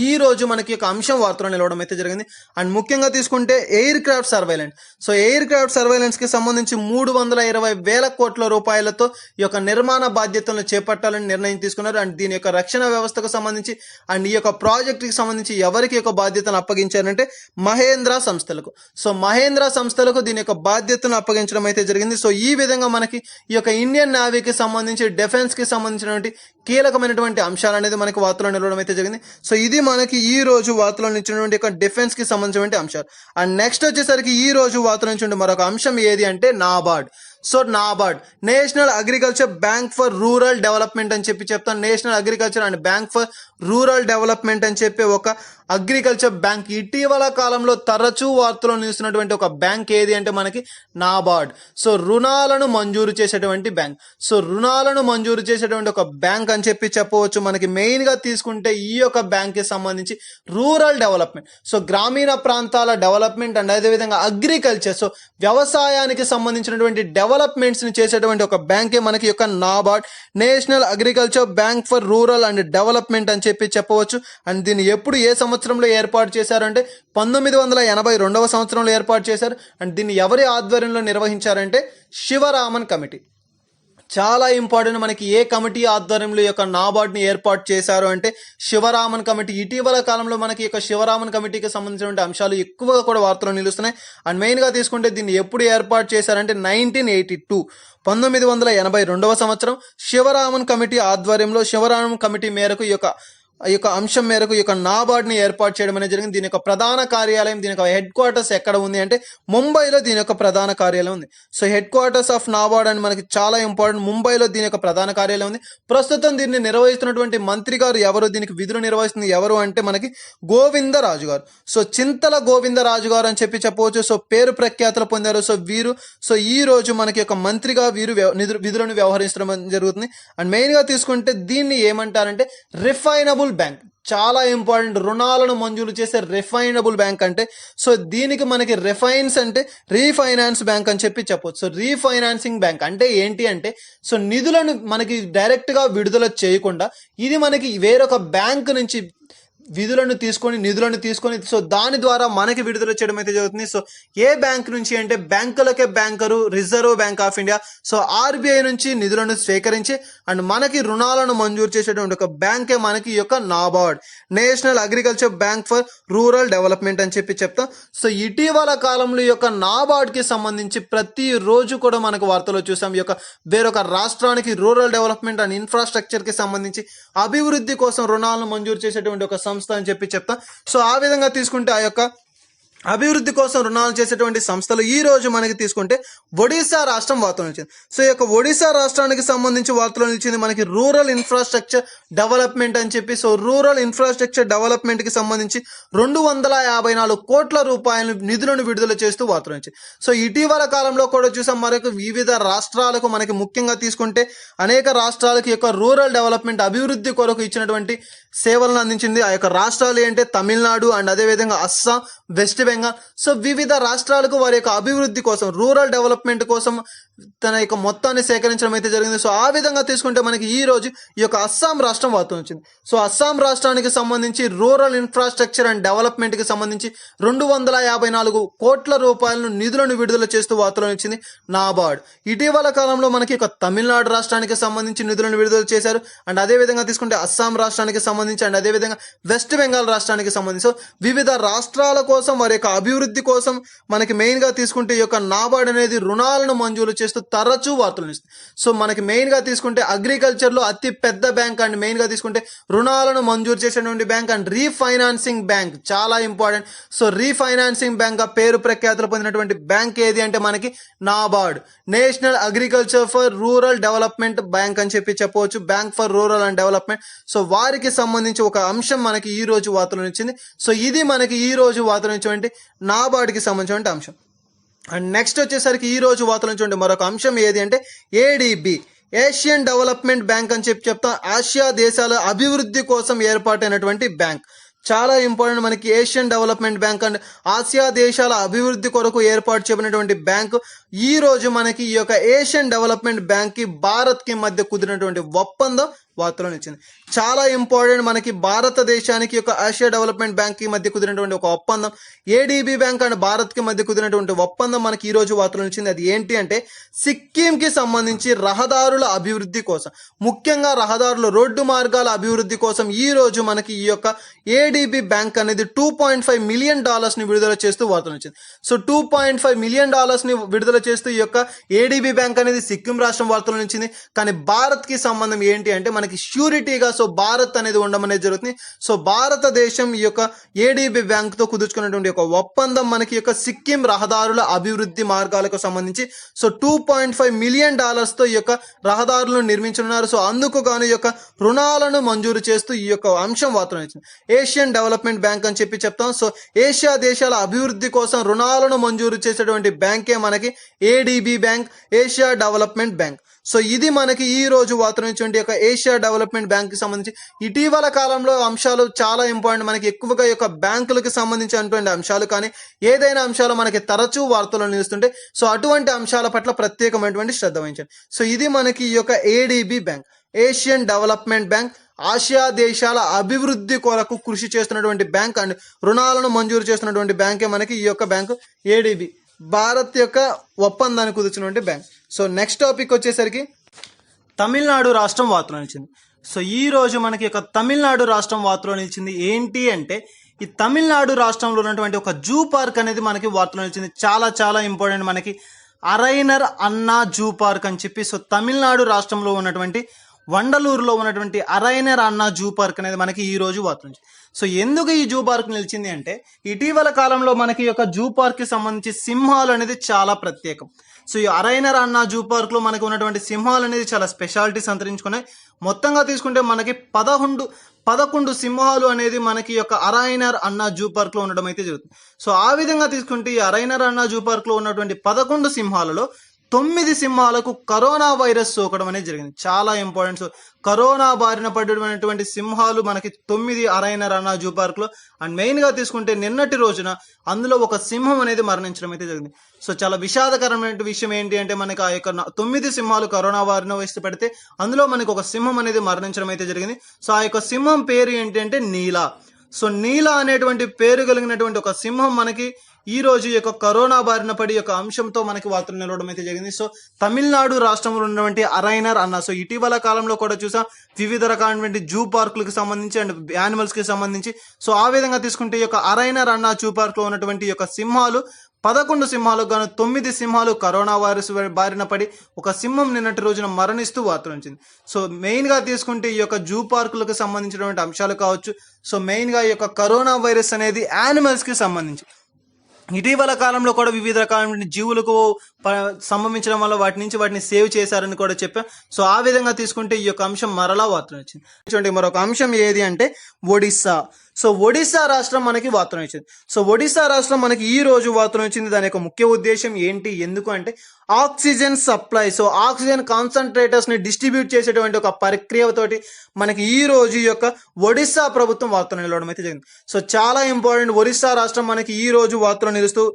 ఈ రోజు మనకి ఒక అంశం వార్తలో నిలవడం అయితే జరిగింది. అండ్ ముఖ్యంగా తీసుకుంటే air craft surveillance. So air craft surveillance కి సంబంధించి 320,000 కోట్ల రూపాయలతో ఈ యొక్క నిర్మాణ బాధ్యతలను చేపట్టాలని నిర్ణయం తీసుకున్నారు. అండ్ దీని యొక్క రక్షణ వ్యవస్థకు సంబంధించి అండ్ ఈ యొక్క ప్రాజెక్ట్ కి సంబంధించి ఎవరికి యొక్క బాధ్యతను అప్పగించారంటే మహేంద్ర సంస్థలకు. సో మహేంద్ర సంస్థలకు దీని యొక్క బాధ్యతను అప్పగించడం అయితే జరిగింది. సో ఈ విధంగా మనకి ఈ యొక్క ఇండియన్ నేవీకి సంబంధించి డిఫెన్స్ కి సంబంధించినటువంటి కీలకమైనటువంటి అంశాలు అనేది మనకి వార్తలో నిలవడం అయితే జరిగింది. సో ఇది మనకి ఈ రోజు వార్తలో ఇచ్చినటువంటి ఒక డిఫెన్స్ కి సంబంధించినటువంటి అంశాలు. అండ్ నెక్స్ట్ వచ్చేసరికి ఈ రోజు వార్తలో నుంచి మరొక అంశం ఏది అంటే NABARD. So NABARD national agriculture bank for rural development అని చెప్పి చెప్తాను. National agriculture and bank for rural development అని చెప్పి ఒక అగ్రికల్చర్ బ్యాంక్. ఇటీవల కాలంలో తరచూ వార్తలో నిలుస్తున్నటువంటి ఒక బ్యాంక్ ఏది అంటే మనకి నాబార్డ్. సో రుణాలను మంజూరు చేసేటువంటి బ్యాంక్. సో రుణాలను మంజూరు చేసేటువంటి ఒక బ్యాంక్ అని చెప్పి చెప్పవచ్చు. మనకి మెయిన్ గా తీసుకుంటే ఈ యొక్క బ్యాంక్ కి సంబంధించి రూరల్ డెవలప్మెంట్, సో గ్రామీణ ప్రాంతాల డెవలప్మెంట్ అండ్ అదేవిధంగా అగ్రికల్చర్, సో వ్యవసాయానికి సంబంధించినటువంటి డెవలప్మెంట్స్ ని చేసేటువంటి ఒక బ్యాంకే మనకి యొక్క NABARD, national agriculture bank for rural and development అని చెప్పి చెప్పవచ్చు. అండ్ దీన్ని ఎప్పుడు ఏ సంవత్సరంలో ఏర్పాటు చేశారు అంటే 1982వ సంవత్సరంలో ఏర్పాటు చేశారు. అండ్ దీన్ని ఎవరి ఆధ్వర్యంలో నిర్వహించారంటే శివరామన్ కమిటీ. చాలా ఇంపార్టెంట్. మనకి ఏ కమిటీ ఆధ్వర్యంలో ఈ యొక్క నాబార్డ్ ని ఏర్పాటు చేశారు అంటే శివరామన్ కమిటీ. ఇటీవల కాలంలో మనకి యొక్క శివరామన్ కమిటీకి సంబంధించినటువంటి అంశాలు ఎక్కువగా కూడా వార్తలు నిలుస్తున్నాయి. అండ్ మెయిన్ గా తీసుకుంటే దీన్ని ఎప్పుడు ఏర్పాటు చేశారంటే 1982వ సంవత్సరం శివరామన్ కమిటీ ఆధ్వర్యంలో, శివరామన్ కమిటీ మేరకు ఈ యొక్క ఈ యొక్క అంశం మేరకు ఈ యొక్క నాబార్డ్ని ఏర్పాటు చేయడం అనేది జరిగింది. దీని యొక్క ప్రధాన కార్యాలయం, దీని యొక్క హెడ్ క్వార్టర్స్ ఎక్కడ ఉంది అంటే ముంబైలో దీని యొక్క ప్రధాన కార్యాలయం ఉంది. So head quarters of NABARD అని మనకి చాలా ఇంపార్టెంట్. ముంబైలో దీని యొక్క ప్రధాన కార్యాలయం ఉంది. ప్రస్తుతం దీన్ని నిర్వహిస్తున్నటువంటి మంత్రి గారు ఎవరు, దీనికి విధులు నిర్వహిస్తుంది ఎవరు అంటే మనకి గోవిందరాజు గారు. సో చింతల గోవిందరాజు గారు అని చెప్పవచ్చు. సో పేరు ప్రఖ్యాతులు పొందారు. సో వీరు ఈ రోజు మనకి యొక్క మంత్రిగా వీరు విధులను వ్యవహరించడం జరుగుతుంది. అండ్ మెయిన్ గా తీసుకుంటే దీన్ని ఏమంటారంటే రిఫైనబుల్ బ్యాంక్. చాలా ఇంపార్టెంట్. రుణాలను మంజూరు చేసే రిఫైనబుల్ బ్యాంక్ అంటే సో దీనికి మనకి రిఫైన్స్ అంటే రీఫైనాన్స్ బ్యాంక్ అని చెప్పొచ్చు. సో రీఫైనాన్సింగ్ బ్యాంక్ అంటే ఏంటి అంటే సో నిధులను మనకి డైరెక్ట్ గా విడుదల చేయకుండా ఇది మనకి వేరొక బ్యాంక్ నుంచి నిధులను తీసుకొని సో దాని ద్వారా మనకి విడుదల చేయడం అయితే జరుగుతుంది. సో ఏ బ్యాంక్ నుంచి అంటే బ్యాంకులకే banker Reserve Bank of India. So RBI నుంచి నిధులను స్వీకరించి అండ్ మనకి రుణాలను మంజూరు చేసేటువంటి ఒక బ్యాంకే మనకి ఈ యొక్క NABARD, national agriculture bank for rural development అని చెప్తాం. సో ఇటీవల కాలంలో ఈ యొక్క నాబార్డ్కి సంబంధించి ప్రతి రోజు కూడా మనకు వార్తలో చూసాం. ఈ యొక్క వేరొక రాష్ట్రానికి రూరల్ డెవలప్మెంట్ అండ్ ఇన్ఫ్రాస్ట్రక్చర్కి సంబంధించి అభివృద్ధి కోసం రుణాలను మంజూరు చేసేటువంటి ఒక సంస్థ అని చెప్తాం. సో ఆ విధంగా తీసుకుంటే ఆ యొక్క అభివృద్ధి కోసం రుణాలు చేసేటువంటి సంస్థలు ఈ రోజు మనకి తీసుకుంటే ఒడిశా రాష్ట్రం వార్తలు నిలిచింది. సో ఈ యొక్క ఒడిశా రాష్ట్రానికి సంబంధించి వార్తలు నిలిచింది మనకి రూరల్ ఇన్ఫ్రాస్ట్రక్చర్ డెవలప్మెంట్ అని సో రూరల్ ఇన్ఫ్రాస్ట్రక్చర్ డెవలప్మెంట్ కి సంబంధించి 254 కోట్ల రూపాయల నిధులను విడుదల చేస్తూ వార్తలు నిలిచింది. సో ఇటీవల కాలంలో కూడా చూసాం మరొక వివిధ రాష్ట్రాలకు మనకి ముఖ్యంగా తీసుకుంటే అనేక రాష్ట్రాలకు యొక్క రూరల్ డెవలప్మెంట్ అభివృద్ధి కొరకు ఇచ్చినటువంటి సేవలను అందించింది. ఆ యొక్క రాష్ట్రాలు ఏంటంటే తమిళనాడు అండ్ అదేవిధంగా అస్సాం, వెస్ట్ బెంగాల్. సో వివిధ రాష్ట్రాలకు వారి యొక్క అభివృద్ధి కోసం రూరల్ డెవలప్మెంట్ కోసం తన యొక్క మొత్తాన్ని సేకరించడం అయితే జరిగింది. సో ఆ విధంగా తీసుకుంటే మనకి ఈ రోజు ఈ యొక్క అస్సాం రాష్ట్రం వార్త వచ్చింది. సో అస్సాం రాష్ట్రానికి సంబంధించి రూరల్ ఇన్ఫ్రాస్ట్రక్చర్ అండ్ డెవలప్మెంట్ కి సంబంధించి 254 కోట్ల రూపాయలను నిధులను విడుదల చేస్తూ వార్తలు వచ్చింది నాబార్డ్. ఇటీవల కాలంలో మనకి ఒక తమిళనాడు రాష్ట్రానికి సంబంధించి నిధులను విడుదల చేశారు. అండ్ అదే విధంగా తీసుకుంటే అస్సాం రాష్ట్రానికి సంబంధించి అండ్ అదే విధంగా వెస్ట్ బెంగాల్ రాష్ట్రానికి సంబంధించి వివిధ రాష్ట్రాల కోసం వారి యొక్క అభివృద్ధి కోసం మనకి మెయిన్ గా తీసుకుంటే ఈ యొక్క నాబార్డ్ అనేది రుణాలను మంజూరు చేస్తూ తరచూ వార్తలు ఇస్తుంది. సో మనకి మెయిన్ గా తీసుకుంటే అగ్రికల్చర్ లో అతి పెద్ద బ్యాంక్ అండ్ మెయిన్ గా తీసుకుంటే రుణాలను మంజూరు చేసేటువంటి బ్యాంక్ అండ్ రీఫైనాన్సింగ్ బ్యాంక్ చాలా ఇంపార్టెంట్. సో రీఫైనాన్సింగ్ బ్యాంక్ గా పేరు ప్రఖ్యాతులు పొందినటువంటి బ్యాంక్ ఏది అంటే మనకి NABARD, national agriculture for rural development bank అని చెప్పవచ్చు. Bank for rural and development. So వారికి సంబంధించి ఒక అంశం మనకి ఈ రోజు వార్తలు ఇచ్చింది. సో ఇది మనకి ఈ రోజు వార్తలు ఇచ్చినటువంటి నాబార్డ్కి సంబంధించిన అంశం. అండ్ నెక్స్ట్ వచ్చేసరికి ఈ రోజు వార్తలు ఇచ్చినటువంటి మరొక అంశం ఏది అంటే ఏడిబి, ఏషియన్ డెవలప్మెంట్ బ్యాంక్ అని చెప్తాం. ఆసియా దేశాల అభివృద్ధి కోసం ఏర్పాటైనటువంటి బ్యాంక్. చాలా ఇంపార్టెంట్. మనకి Asian development bank and Asia దేశాల అభివృద్ధి కొరకు ఏర్పాటు చేయబడినటువంటి బ్యాంకు. ఈ రోజు మనకి ఈ యొక్క ఏషియన్ డెవలప్మెంట్ బ్యాంక్ కి భారత్ కి మధ్య కుదిరినటువంటి ఒప్పందం వార్తలో ఇచ్చింది. చాలా ఇంపార్టెంట్. మనకి భారతదేశానికి యొక్క ఆసియా డెవలప్మెంట్ బ్యాంక్ కి మధ్య కుదిరినటువంటి ఒక ఒప్పందం, ఏడిబి బ్యాంక్ అండ్ భారత్ కి మధ్య కుదిరినటువంటి ఒప్పందం మనకి ఈ రోజు వార్తలో ఇచ్చింది. అది ఏంటి అంటే సిక్కిం కి సంబంధించి రహదారుల అభివృద్ధి కోసం, ముఖ్యంగా రహదారుల రోడ్డు మార్గాల అభివృద్ధి కోసం ఈ రోజు మనకి ఈ యొక్క ఏడిబి బ్యాంక్ అనేది $2.5 మిలియన్ ని విడుదల చేస్తూ వార్తలు ఇచ్చింది. సో $2.5 మిలియన్ ని విడుదల చేస్తూ ఈ యొక్క ఏడిబి బ్యాంక్ అనేది సిక్కిం రాష్ట్రం వార్తలు ఇచ్చింది. కానీ భారత్ కి సంబంధం ఏంటి అంటే మనకి ష్యూరిటీగా సో భారత్ అనేది ఉండడం అనేది జరుగుతుంది. సో భారతదేశం ఈ యొక్క ఏడిబి బ్యాంక్ తో కుదుర్చుకున్నటువంటి ఒక ఒప్పందం మనకి యొక్క సిక్కిం రహదారుల అభివృద్ధి మార్గాలకు సంబంధించి సో $2.5 మిలియన్ తో ఈ యొక్క రహదారులను నిర్మించనున్నారు. సో అందుకు గాను ఈ యొక్క రుణాలను మంజూరు చేస్తూ ఈ యొక్క అంశం వార్తలు ఇచ్చింది. ఏషియన్ డెవలప్మెంట్ బ్యాంక్ అని చెప్తాం. సో ఏషియా దేశాల అభివృద్ధి కోసం రుణాలను మంజూరు చేసేటువంటి బ్యాంకే మనకి ADB bank, Asia development bank. So ఇది మనకి ఈ రోజు వార్తలు ఇచ్చినటువంటి యొక్క ఏషియా డెవలప్మెంట్ బ్యాంక్ కి సంబంధించి ఇటీవల కాలంలో అంశాలు చాలా ఇంపార్టెంట్. మనకి ఎక్కువగా ఈ యొక్క బ్యాంకులకు సంబంధించినటువంటి అంశాలు కానీ ఏదైనా అంశాలు మనకి తరచూ వార్తలు నిలుస్తుంటే సో అటువంటి అంశాల పట్ల ప్రత్యేకమైనటువంటి శ్రద్ధ వహించండి. సో ఇది మనకి ఈ యొక్క ADB bank, Asian development bank, Asia దేశాల అభివృద్ధి కొరకు కృషి చేస్తున్నటువంటి బ్యాంక్ అండ్ రుణాలను మంజూరు చేస్తున్నటువంటి బ్యాంకే మనకి ఈ యొక్క బ్యాంకు ఏడిబి, భారత్ యొక్క ఒప్పందాన్ని కుదిర్చినటువంటి బ్యాంక్. సో నెక్స్ట్ టాపిక్ వచ్చేసరికి తమిళనాడు రాష్ట్రం వార్తలో నిలిచింది. సో ఈ రోజు మనకి ఒక తమిళనాడు రాష్ట్రం వార్తలో నిలిచింది. ఏంటి అంటే ఈ తమిళనాడు రాష్ట్రంలో ఉన్నటువంటి ఒక జూ పార్క్ అనేది మనకి వార్తలో నిలిచింది. చాలా చాలా ఇంపార్టెంట్. మనకి అరైనర్ అన్నా జూ పార్క్ అని సో తమిళనాడు రాష్ట్రంలో ఉన్నటువంటి వండలూరులో ఉన్నటువంటి అరైనర్ అన్న జూ పార్క్ అనేది మనకి ఈ రోజు వార్త. సో ఎందుకు ఈ జూ పార్క్ నిలిచింది అంటే ఇటీవల కాలంలో మనకి ఈ యొక్క జూ పార్క్ కి సంబంధించి సింహాలు అనేది చాలా ప్రత్యేకం. సో ఈ అరైనర్ అన్న జూ పార్క్ లో మనకి ఉన్నటువంటి సింహాలు అనేది చాలా స్పెషాలిటీ సంతరించుకున్నాయి. మొత్తంగా తీసుకుంటే మనకి 11 సింహాలు అనేది మనకి యొక్క అరైనర్ అన్న జూ పార్క్ లో ఉండడం అయితే జరుగుతుంది. సో ఆ విధంగా తీసుకుంటే ఈ అరైనర్ అన్న జూ పార్క్ లో ఉన్నటువంటి 11 సింహాలలో 9 సింహాలకు కరోనా వైరస్ సోకడం అనేది జరిగింది. చాలా ఇంపార్టెంట్. సో కరోనా బారిన పడినటువంటి సింహాలు మనకి 9 అరైనర్ అన్న జూ పార్క్ లో. అండ్ మెయిన్ గా తీసుకుంటే నిన్నటి రోజున అందులో ఒక సింహం అనేది మరణించడం అయితే జరిగింది. సో చాలా విషాదకరమైన విషయం ఏంటి అంటే మనకి ఆ యొక్క 9 సింహాలు కరోనా బారిన వేసి పెడితే అందులో మనకి ఒక సింహం అనేది మరణించడం అయితే జరిగింది. సో ఆ యొక్క సింహం పేరు ఏంటి అంటే నీలా. సో నీలా అనేటువంటి పేరు కలిగినటువంటి ఒక సింహం మనకి ఈ రోజు యొక్క కరోనా బారిన పడి యొక్క అంశంతో మనకి వార్తలు నిలవడం అయితే జరిగింది. సో తమిళనాడు రాష్ట్రంలో ఉన్నటువంటి అరైనర్ అన్న, సో ఇటీవల కాలంలో కూడా చూసాం వివిధ రకాలైనటువంటి జూ పార్కులకు సంబంధించి అండ్ యానిమల్స్ కి సంబంధించి. సో ఆ విధంగా తీసుకుంటే ఈ యొక్క అరైనర్ అన్న జూ పార్క్ లో ఉన్నటువంటి యొక్క సింహాలు 11 సింహాలకు గాను 9 సింహాలు కరోనా వైరస్ బారిన పడి ఒక సింహం నిన్నటి రోజున మరణిస్తూ వార్త వచ్చింది. సో మెయిన్ గా తీసుకుంటే ఈ యొక్క జూ పార్కులకు సంబంధించినటువంటి అంశాలు కావచ్చు. సో మెయిన్ గా ఈ యొక్క కరోనా వైరస్ అనేది యానిమల్స్ కి సంబంధించి ఇటీవల కాలంలో కూడా వివిధ రకాలైన జీవులకు సంభవించడం వల్ల వాటిని సేవ్ చేశారని కూడా చెప్పాం. సో ఆ విధంగా తీసుకుంటే ఈ యొక్క అంశం మరలా వార్త వచ్చింది. చూడండి మరొక అంశం ఏది అంటే ఒడిస్సా. సో ఒడిస్సా రాష్ట్రం మనకి వార్త వచ్చింది. సో ఒడిస్సా రాష్ట్రం మనకి ఈ రోజు వార్త వచ్చింది. దాని యొక్క ముఖ్య ఉద్దేశం ఏంటి, ఎందుకు అంటే oxygen supply. So oxygen concentrators ని డిస్ట్రిబ్యూట్ చేసేటువంటి ఒక ప్రక్రియతోటి మనకి ఈ రోజు ఈ యొక్క ఒడిస్సా ప్రభుత్వం వార్తలు నిలవడం అయితే జరిగింది. సో చాలా ఇంపార్టెంట్. ఒడిస్సా రాష్ట్రం మనకి ఈ రోజు వార్తలు నిలుస్తూ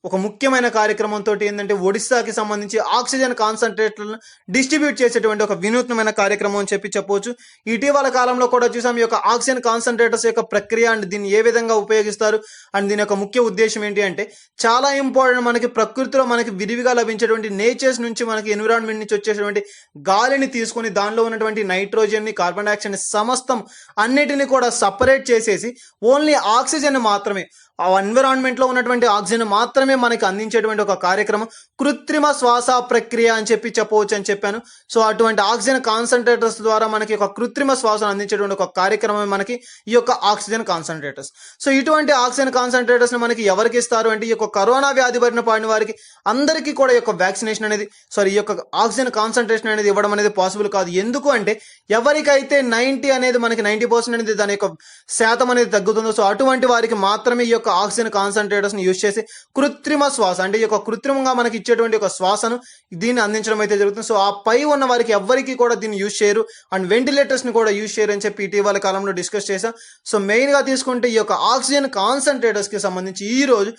ఒక ముఖ్యమైన కార్యక్రమంతో ఏంటంటే ఒడిస్సాకి సంబంధించి ఆక్సిజన్ కాన్సన్ట్రేటర్లను డిస్ట్రిబ్యూట్ చేసేటువంటి ఒక వినూత్నమైన కార్యక్రమం అని చెప్పవచ్చు. ఇటీవల కాలంలో కూడా చూసాం ఈ యొక్క ఆక్సిజన్ కాన్సన్ట్రేటర్స్ యొక్క ప్రక్రియ అండ్ దీన్ని ఏ విధంగా ఉపయోగిస్తారు అండ్ దీని యొక్క ముఖ్య ఉద్దేశం ఏంటి అంటే చాలా ఇంపార్టెంట్. మనకి ప్రకృతిలో మనకి విరివిగా లభించేటువంటి నేచర్స్ నుంచి మనకి ఎన్విరాన్మెంట్ నుంచి వచ్చేటువంటి గాలిని తీసుకొని దానిలో ఉన్నటువంటి నైట్రోజన్ ని, కార్బన్ డైఆక్సైడ్ ని సమస్తం అన్నిటిని కూడా సపరేట్ చేసేసి ఓన్లీ ఆక్సిజన్ మాత్రమే, ఆ ఎన్విరాన్మెంట్ లో ఉన్నటువంటి ఆక్సిజన్ మాత్రమే మనకి అందించేటువంటి ఒక కార్యక్రమం కృత్రిమ శ్వాస ప్రక్రియ అని చెప్పవచ్చు అని చెప్పాను. సో అటువంటి ఆక్సిజన్ కాన్సన్ట్రేటర్స్ ద్వారా మనకి ఒక కృత్రిమ శ్వాసను అందించేటువంటి ఒక కార్యక్రమం మనకి ఈ యొక్క ఆక్సిజన్ కాన్సన్ట్రేటర్స్. సో ఇటువంటి ఆక్సిజన్ కాన్సన్ట్రేటర్స్ ని మనకి ఎవరికి ఇస్తారు అంటే ఈ యొక్క కరోనా వ్యాధి బారిన పడిన వారికి అందరికీ కూడా ఈ యొక్క వ్యాక్సినేషన్ అనేది ఈ యొక్క ఆక్సిజన్ కాన్సన్ట్రేషన్ అనేది ఇవ్వడం అనేది పాసిబుల్ కాదు. ఎందుకు అంటే ఎవరికైతే 90 అనేది మనకి 90% అనేది దాని యొక్క శాతం అనేది తగ్గుతుందో సో అటువంటి వారికి మాత్రమే ఈ యొక్క ఆక్సిజన్ కాన్సన్ట్రేటర్స్ ని యూజ్ చేసి కృత్రిమ శ్వాస అంటే ఈ యొక్క కృత్రిమంగా మనకి ఇచ్చేటువంటి ఒక శ్వాసను దీన్ని అందించడం అయితే జరుగుతుంది. సో ఆ పై ఉన్న వారికి ఎవరికి కూడా దీన్ని యూజ్ చేయరు అండ్ వెంటిలేటర్స్ ని కూడా యూజ్ చేయరు అని చెప్పి ఇటీవల కాలంలో డిస్కస్ చేశాం. సో మెయిన్ గా తీసుకుంటే ఈ యొక్క ఆక్సిజన్ కాన్సన్ట్రేటర్స్ కి సంబంధించి ఈ రోజు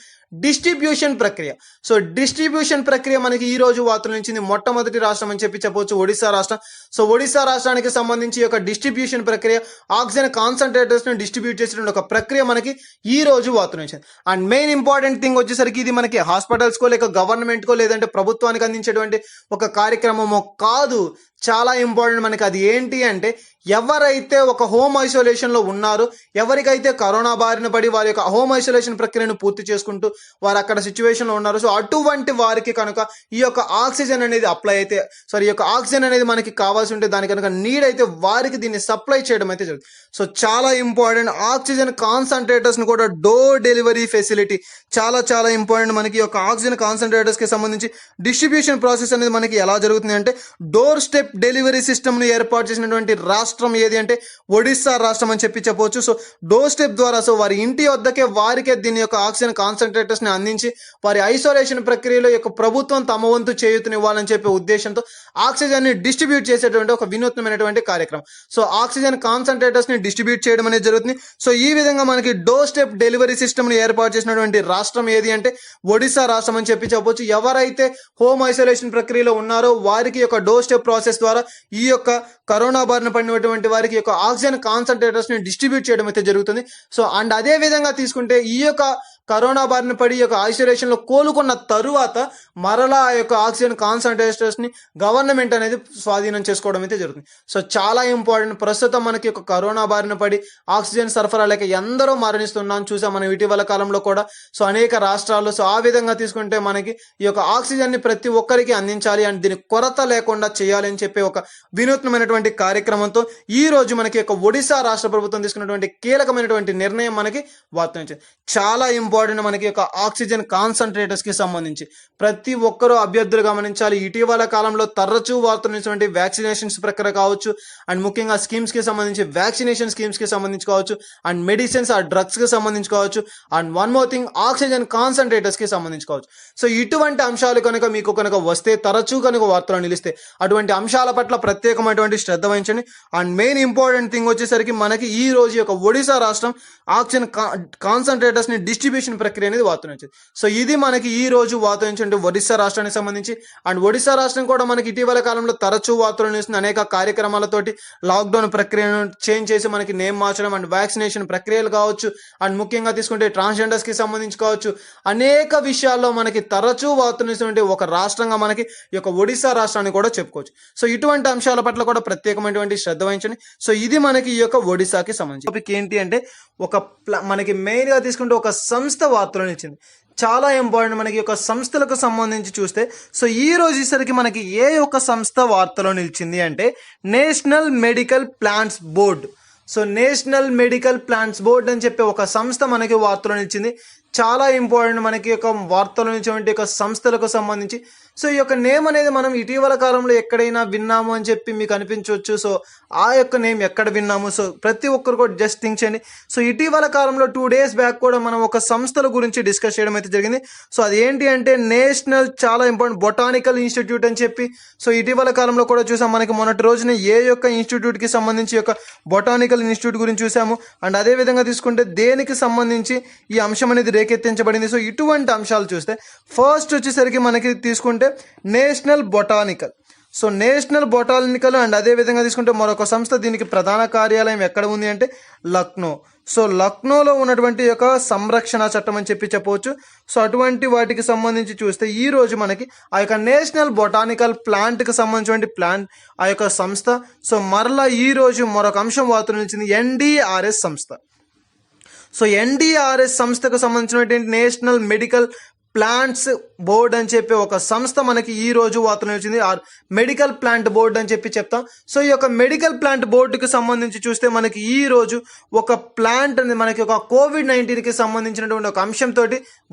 డిస్ట్రిబ్యూషన్ ప్రక్రియ. సో డిస్ట్రిబ్యూషన్ ప్రక్రియ మనకి ఈ రోజు వార్తలు నుంచి మొట్టమొదటి రాష్ట్రం అని చెప్పవచ్చు ఒడిశా రాష్ట్రం. సో ఒడిశా రాష్ట్రానికి సంబంధించి యొక్క డిస్ట్రిబ్యూషన్ ప్రక్రియ ఆక్సిజన్ కాన్సన్ట్రేటర్స్ ని డిస్ట్రిబ్యూట్ చేసేటువంటి ఒక ప్రక్రియ మనకి ఈ రోజు వార్తలు వచ్చింది. అండ్ మెయిన్ ఇంపార్టెంట్ థింగ్ వచ్చేసరికి ఇది మనకి హాస్పిటల్స్ కో లేక గవర్నమెంట్ కో లేదంటే ప్రభుత్వానికి అందించేటువంటి ఒక కార్యక్రమమో కాదు. చాలా ఇంపార్టెంట్. మనకి అది ఏంటి అంటే ఎవరైతే ఒక హోమ్ ఐసోలేషన్ లో ఉన్నారో, ఎవరికైతే కరోనా బారిన పడి వారి యొక్క హోమ్ ఐసోలేషన్ ప్రక్రియను పూర్తి చేసుకుంటూ వారు అక్కడ సిచ్యువేషన్ లో ఉన్నారు. సో అటువంటి వారికి కనుక ఈ యొక్క ఆక్సిజన్ అనేది అప్లై అయితే ఈ యొక్క ఆక్సిజన్ అనేది మనకి కావాల్సి ఉంటే దాని కనుక నీడ్ అయితే వారికి దీన్ని సప్లై చేయడం అయితే జరుగుతుంది. సో చాలా ఇంపార్టెంట్. ఆక్సిజన్ కాన్సన్ట్రేటర్స్ ని కూడా డోర్ డెలివరీ ఫెసిలిటీ చాలా ఇంపార్టెంట్. మనకి ఈ యొక్క ఆక్సిజన్ కాన్సన్ట్రేటర్స్ కి సంబంధించి డిస్ట్రిబ్యూషన్ ప్రాసెస్ అనేది మనకి ఎలా జరుగుతుంది అంటే డోర్ స్టెప్ డెలివరీ సిస్టమ్ ను ఏర్పాటు చేసినటువంటి రాష్ట్రం ఏది అంటే ఒడిస్సా రాష్ట్రం అని చెప్పవచ్చు. సో డోర్ స్టెప్ ద్వారా వారి ఇంటి వద్దకే వారికే దీని యొక్క ఆక్సిజన్ కాన్సన్ట్రేటర్స్ ని అందించి వారి ఐసోలేషన్ ప్రక్రియలో యొక్క ప్రభుత్వం తమ వంతు చేయూతనివ్వాలని చెప్పే ఉద్దేశంతో ఆక్సిజన్ ని డిస్ట్రిబ్యూట్ చేసేటువంటి ఒక వినూత్నమైనటువంటి కార్యక్రమం. సో ఆక్సిజన్ కాన్సన్ట్రేటర్స్ ని డిస్ట్రిబ్యూట్ చేయడం అనేది జరుగుతుంది. సో ఈ విధంగా మనకి డోర్ స్టెప్ డెలివరీ సిస్టమ్ ని ఏర్పాటు చేసినటువంటి రాష్ట్రం ఏది అంటే ఒడిశా రాష్ట్రం అని చెప్పవచ్చు. ఎవరైతే హోమ్ ఐసోలేషన్ ప్రక్రియలో ఉన్నారో వారికి యొక్క డోర్ స్టెప్ ప్రాసెస్ ద్వారా ఈ యొక్క కరోనా బారిన పడినటువంటి వారికి యొక్క ఆక్సిజన్ కాన్సన్ట్రేటర్స్ ని డిస్ట్రిబ్యూట్ చేయడం అయితే జరుగుతుంది. సో అండ్ అదే విధంగా తీసుకుంటే ఈ యొక్క కరోనా బారిన పడి ఈ యొక్క ఐసోలేషన్లో కోలుకున్న తరువాత మరలా ఆ యొక్క ఆక్సిజన్ కాన్సన్ట్రేటర్స్ని గవర్నమెంట్ అనేది స్వాధీనం చేసుకోవడం అయితే జరుగుతుంది. సో చాలా ఇంపార్టెంట్. ప్రస్తుతం మనకి ఒక కరోనా బారిన పడి ఆక్సిజన్ సరఫరా లేక ఎందరో మరణిస్తున్నాం చూసాం మనం ఇటీవల కాలంలో కూడా. సో అనేక రాష్ట్రాల్లో. సో ఆ విధంగా తీసుకుంటే మనకి ఈ యొక్క ఆక్సిజన్ని ప్రతి ఒక్కరికి అందించాలి అండ్ దీనికి కొరత లేకుండా చేయాలి అని చెప్పి ఒక వినూత్నమైనటువంటి కార్యక్రమంతో ఈ రోజు మనకి ఒక ఒడిశా రాష్ట్ర ప్రభుత్వం తీసుకున్నటువంటి కీలకమైనటువంటి నిర్ణయం మనకి వార్త చాలా ఇంపార్టెంట్. మనకి ఒక ఆక్సిజన్ కాన్సన్ట్రేటర్స్ కి సంబంధించి ప్రతి ఒక్కరూ అభ్యర్థులు గమనించాలి. ఇటీవల కాలంలో తరచూ వార్తలు వ్యాక్సినేషన్స్ ప్రక్రియ కావచ్చు అండ్ ముఖ్యంగా స్కీమ్స్ కి సంబంధించి వ్యాక్సినేషన్ స్కీమ్స్ కి సంబంధించి కావచ్చు అండ్ మెడిసిన్స్ ఆ డ్రగ్స్ కి సంబంధించి కావచ్చు and one more thing oxygen concentrators కి సంబంధించి కావచ్చు. సో ఇటువంటి అంశాలు కనుక మీకు కనుక వస్తే తరచూ కనుక వార్తలు నిలిస్తే అటువంటి అంశాల పట్ల ప్రత్యేకమైనటువంటి శ్రద్ధ వహించండి. అండ్ మెయిన్ ఇంపార్టెంట్ థింగ్ వచ్చేసరికి మనకి ఈ రోజు యొక్క ఒడిశా రాష్ట్రం ఆక్సిజన్ కాన్సన్ట్రేటర్స్ ని డిస్ట్రిబ్యూషన్ ప్రక్రియ అనేది వార్తనించింది. సో ఇది మనకి ఈ రోజు వార్తనించే ఒడిశా రాష్ట్రానికి సంబంధించి. అండ్ ఒడిశా రాష్ట్రం కూడా మనకి ఇటీవల కాలంలో తరచూ వార్తలు నిలుస్తుంది. అనేక కార్యక్రమాలతోటి లాక్డౌన్ ప్రక్రియను చేంజ్ చేసి మనకి నేమ్ మార్చడం అండ్ వ్యాక్సినేషన్ ప్రక్రియలు కావచ్చు అండ్ ముఖ్యంగా తీసుకుంటే ట్రాన్స్జెండర్స్ కి సంబంధించి కావచ్చు అనేక విషయాల్లో మనకి తరచూ వార్తనిస్తున్నటువంటి ఒక రాష్ట్రంగా మనకి ఈ యొక్క ఒడిశా రాష్ట్రాన్ని కూడా చెప్పుకోవచ్చు. సో ఇటువంటి అంశాల పట్ల కూడా ప్రత్యేకమైనటువంటి శ్రద్ధ వహించండి. సో ఇది మనకి ఈ యొక్క ఒడిశాకి సంబంధించి టాపిక్ ఏంటి అంటే మనకి మెయిన్ గా తీసుకుంటే ఒక సంస్థ వార్తలను ఇచ్చింది. చాలా ఇంపార్టెంట్. మనకి ఒక సంస్థలకు సంబంధించి చూస్తే సో ఈ రోజు ఈసరికి మనకి ఏ ఒక్క సంస్థ వార్తలో నిలిచింది అంటే national medical plans board. So national medical plans board అని చెప్పి ఒక సంస్థ మనకి వార్తలో నిలిచింది. చాలా ఇంపార్టెంట్ మనకి ఒక వార్తల నుంచి ఒక సంస్థలకు సంబంధించి. సో ఈ యొక్క నేమ్ అనేది మనం ఇటీవల కాలంలో ఎక్కడైనా విన్నాము అని చెప్పి మీకు అనిపించవచ్చు. సో ఆ యొక్క నేమ్ ఎక్కడ విన్నాము? సో ప్రతి ఒక్కరు కూడా జస్ట్ థింక్ చేయండి. సో ఇటీవల కాలంలో 2 days బ్యాక్ కూడా మనం ఒక సంస్థల గురించి డిస్కస్ చేయడం అయితే జరిగింది. సో అది ఏంటి అంటే నేషనల్ చాలా ఇంపార్టెంట్ బొటానికల్ ఇన్స్టిట్యూట్ అని చెప్పి. సో ఇటీవల కాలంలో కూడా చూసాం మనకి మొన్నటి రోజున ఏ యొక్క ఇన్స్టిట్యూట్కి సంబంధించి యొక్క బొటానికల్ ఇన్స్టిట్యూట్ గురించి చూసాము. అండ్ అదే విధంగా తీసుకుంటే దేనికి సంబంధించి ఈ అంశం అనేది రేకెత్తించబడింది. సో ఇటువంటి అంశాలు చూస్తే ఫస్ట్ వచ్చేసరికి మనకి తీసుకుంటే national botanical. So national botanical and అదే విధంగా తీసుకుంటే మరొక సంస్థ దీనికి ప్రధాన కార్యాలయం ఎక్కడ ఉంది అంటే లక్నో. సో లక్నోలో ఉన్నటువంటి యొక్క సంరక్షణ చట్టం అని చెప్పి చెప్పవచ్చు. సో అటువంటి వాటికి సంబంధించి చూస్తే ఈ రోజు మనకి ఆ యొక్క నేషనల్ బొటానికల్ ప్లాంట్కి సంబంధించిన ప్లాంట్ ఆ యొక్క సంస్థ. సో మరలా ఈ రోజు మరొక అంశం వార్త నిలిచింది ఎన్డీఆర్ఎస్ సంస్థ. సో ఎన్డీఆర్ఎస్ సంస్థకు సంబంధించినటువంటి నేషనల్ మెడికల్ ప్లాంట్స్ బోర్డ్ అని చెప్పి ఒక సంస్థ మనకి ఈ రోజు వార్తలు వచ్చింది. మెడికల్ ప్లాంట్ బోర్డ్ అని చెప్పి చెప్తాం. సో ఈ యొక్క మెడికల్ ప్లాంట్ బోర్డుకి సంబంధించి చూస్తే మనకి ఈ రోజు ఒక ప్లాంట్ అనేది మనకి ఒక COVID-19కి సంబంధించినటువంటి ఒక అంశంతో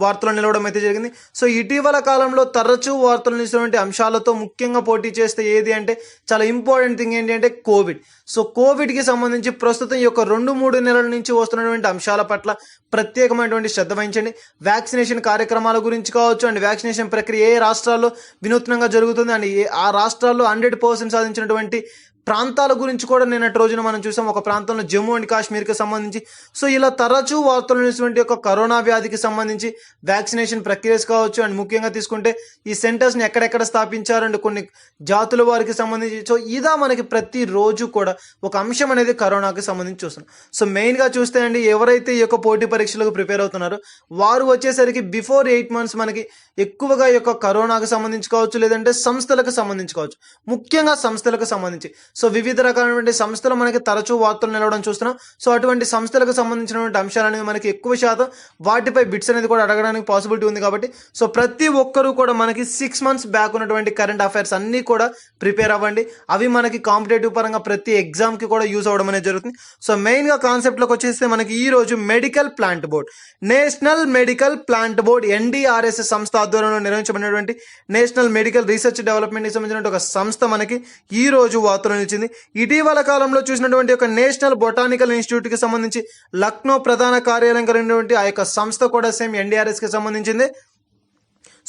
వార్తలు నిలవడం అయితే జరిగింది. సో ఇటీవల కాలంలో తరచూ వార్తలు నిలిచినటువంటి అంశాలతో ముఖ్యంగా పోటీ చేస్తే ఏది అంటే చాలా ఇంపార్టెంట్ థింగ్ ఏంటి అంటే కోవిడ్. సో కోవిడ్కి సంబంధించి ప్రస్తుతం ఈ యొక్క 2-3 నెలల నుంచి వస్తున్నటువంటి అంశాల పట్ల ప్రత్యేకమైనటువంటి శ్రద్ధ వహించండి. వ్యాక్సినేషన్ కార్యక్రమాల గురించి కావచ్చు అండ్ వ్యాక్సినేషన్ ప్రక్రియ ఏ రాష్ట్రాల్లో వినూత్నంగా జరుగుతుంది అండ్ ఆ రాష్ట్రాల్లో 100% సాధించినటువంటి ప్రాంతాల గురించి కూడా నిన్నటి రోజున మనం చూసాం. ఒక ప్రాంతంలో జమ్మూ అండ్ కాశ్మీర్కి సంబంధించి. సో ఇలా తరచూ వార్తలు ఉన్నటువంటి ఒక కరోనా వ్యాధికి సంబంధించి వ్యాక్సినేషన్ ప్రక్రియస్ కావచ్చు అండ్ ముఖ్యంగా తీసుకుంటే ఈ సెంటర్స్ని ఎక్కడెక్కడ స్థాపించారు అండ్ కొన్ని జాతుల వారికి సంబంధించి. సో ఇదా మనకి ప్రతిరోజు కూడా ఒక అంశం అనేది కరోనాకి సంబంధించి చూస్తున్నాం. సో మెయిన్గా చూస్తే అండి ఎవరైతే ఈ యొక్క పోటీ పరీక్షలకు ప్రిపేర్ అవుతున్నారో వారు వచ్చేసరికి బిఫోర్ 8 months మనకి ఎక్కువగా ఈ యొక్క కరోనాకు సంబంధించి కావచ్చు లేదంటే సంస్థలకు సంబంధించి కావచ్చు, ముఖ్యంగా సంస్థలకు సంబంధించి. సో వివిధ రకాలైనటువంటి సంస్థలు మనకి తరచూ వార్తలు నిలవడం చూస్తున్నాం. సో అటువంటి సంస్థలకు సంబంధించినటువంటి అంశాలు అనేది మనకి ఎక్కువ శాతం వాటిపై బిట్స్ అనేది కూడా అడగడానికి పాసిబిలిటీ ఉంది. కాబట్టి సో ప్రతి ఒక్కరూ కూడా మనకి 6 months బ్యాక్ ఉన్నటువంటి కరెంట్ అఫైర్స్ అన్నీ కూడా ప్రిపేర్ అవ్వండి. అవి మనకి కాంపిటేటివ్ పరంగా ప్రతి ఎగ్జామ్కి కూడా యూజ్ అవ్వడం అనేది జరుగుతుంది. సో మెయిన్గా కాన్సెప్ట్లోకి వచ్చేస్తే మనకి ఈ రోజు medical plant board, national medical plant board NDRS సంస్థ ఆధ్వర్యంలో నిర్వహించబడినటువంటి నేషనల్ మెడికల్ రీసెర్చ్ డెవలప్మెంట్కి సంబంధించిన ఒక సంస్థ మనకి ఈ రోజు వార్తలు నిలిచింది. ఇటీవల కాలంలో చూసినటువంటి ఒక నేషనల్ బొటానికల్ ఇన్స్టిట్యూట్ కి సంబంధించి లక్నో ప్రధాన కార్యాలయం కలిగినటువంటి ఆ యొక్క సంస్థ కూడా సేమ్ ఎన్డీఆర్ఎస్ కి సంబంధించింది.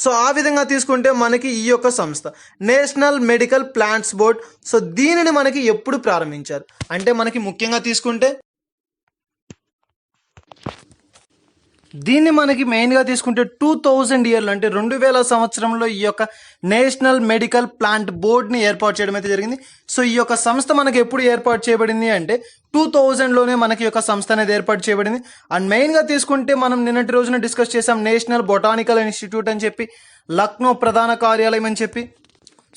సో ఆ విధంగా తీసుకుంటే మనకి ఈ యొక్క సంస్థ national medical plants board. So దీనిని మనకి ఎప్పుడు ప్రారంభించారు అంటే మనకి ముఖ్యంగా తీసుకుంటే దీన్ని మనకి మెయిన్గా తీసుకుంటే 2000 ఇయర్లో అంటే 2000 సంవత్సరంలో ఈ యొక్క నేషనల్ మెడికల్ ప్లాంట్ బోర్డ్ని ఏర్పాటు చేయడం అయితే జరిగింది. సో ఈ యొక్క సంస్థ మనకి ఎప్పుడు ఏర్పాటు చేయబడింది అంటే 2000లోనే మనకి యొక్క సంస్థ అనేది ఏర్పాటు చేయబడింది. అండ్ మెయిన్గా తీసుకుంటే మనం నిన్నటి రోజున డిస్కస్ చేసాం నేషనల్ బొటానికల్ ఇన్స్టిట్యూట్ అని చెప్పి, లక్నో ప్రధాన కార్యాలయం అని చెప్పి.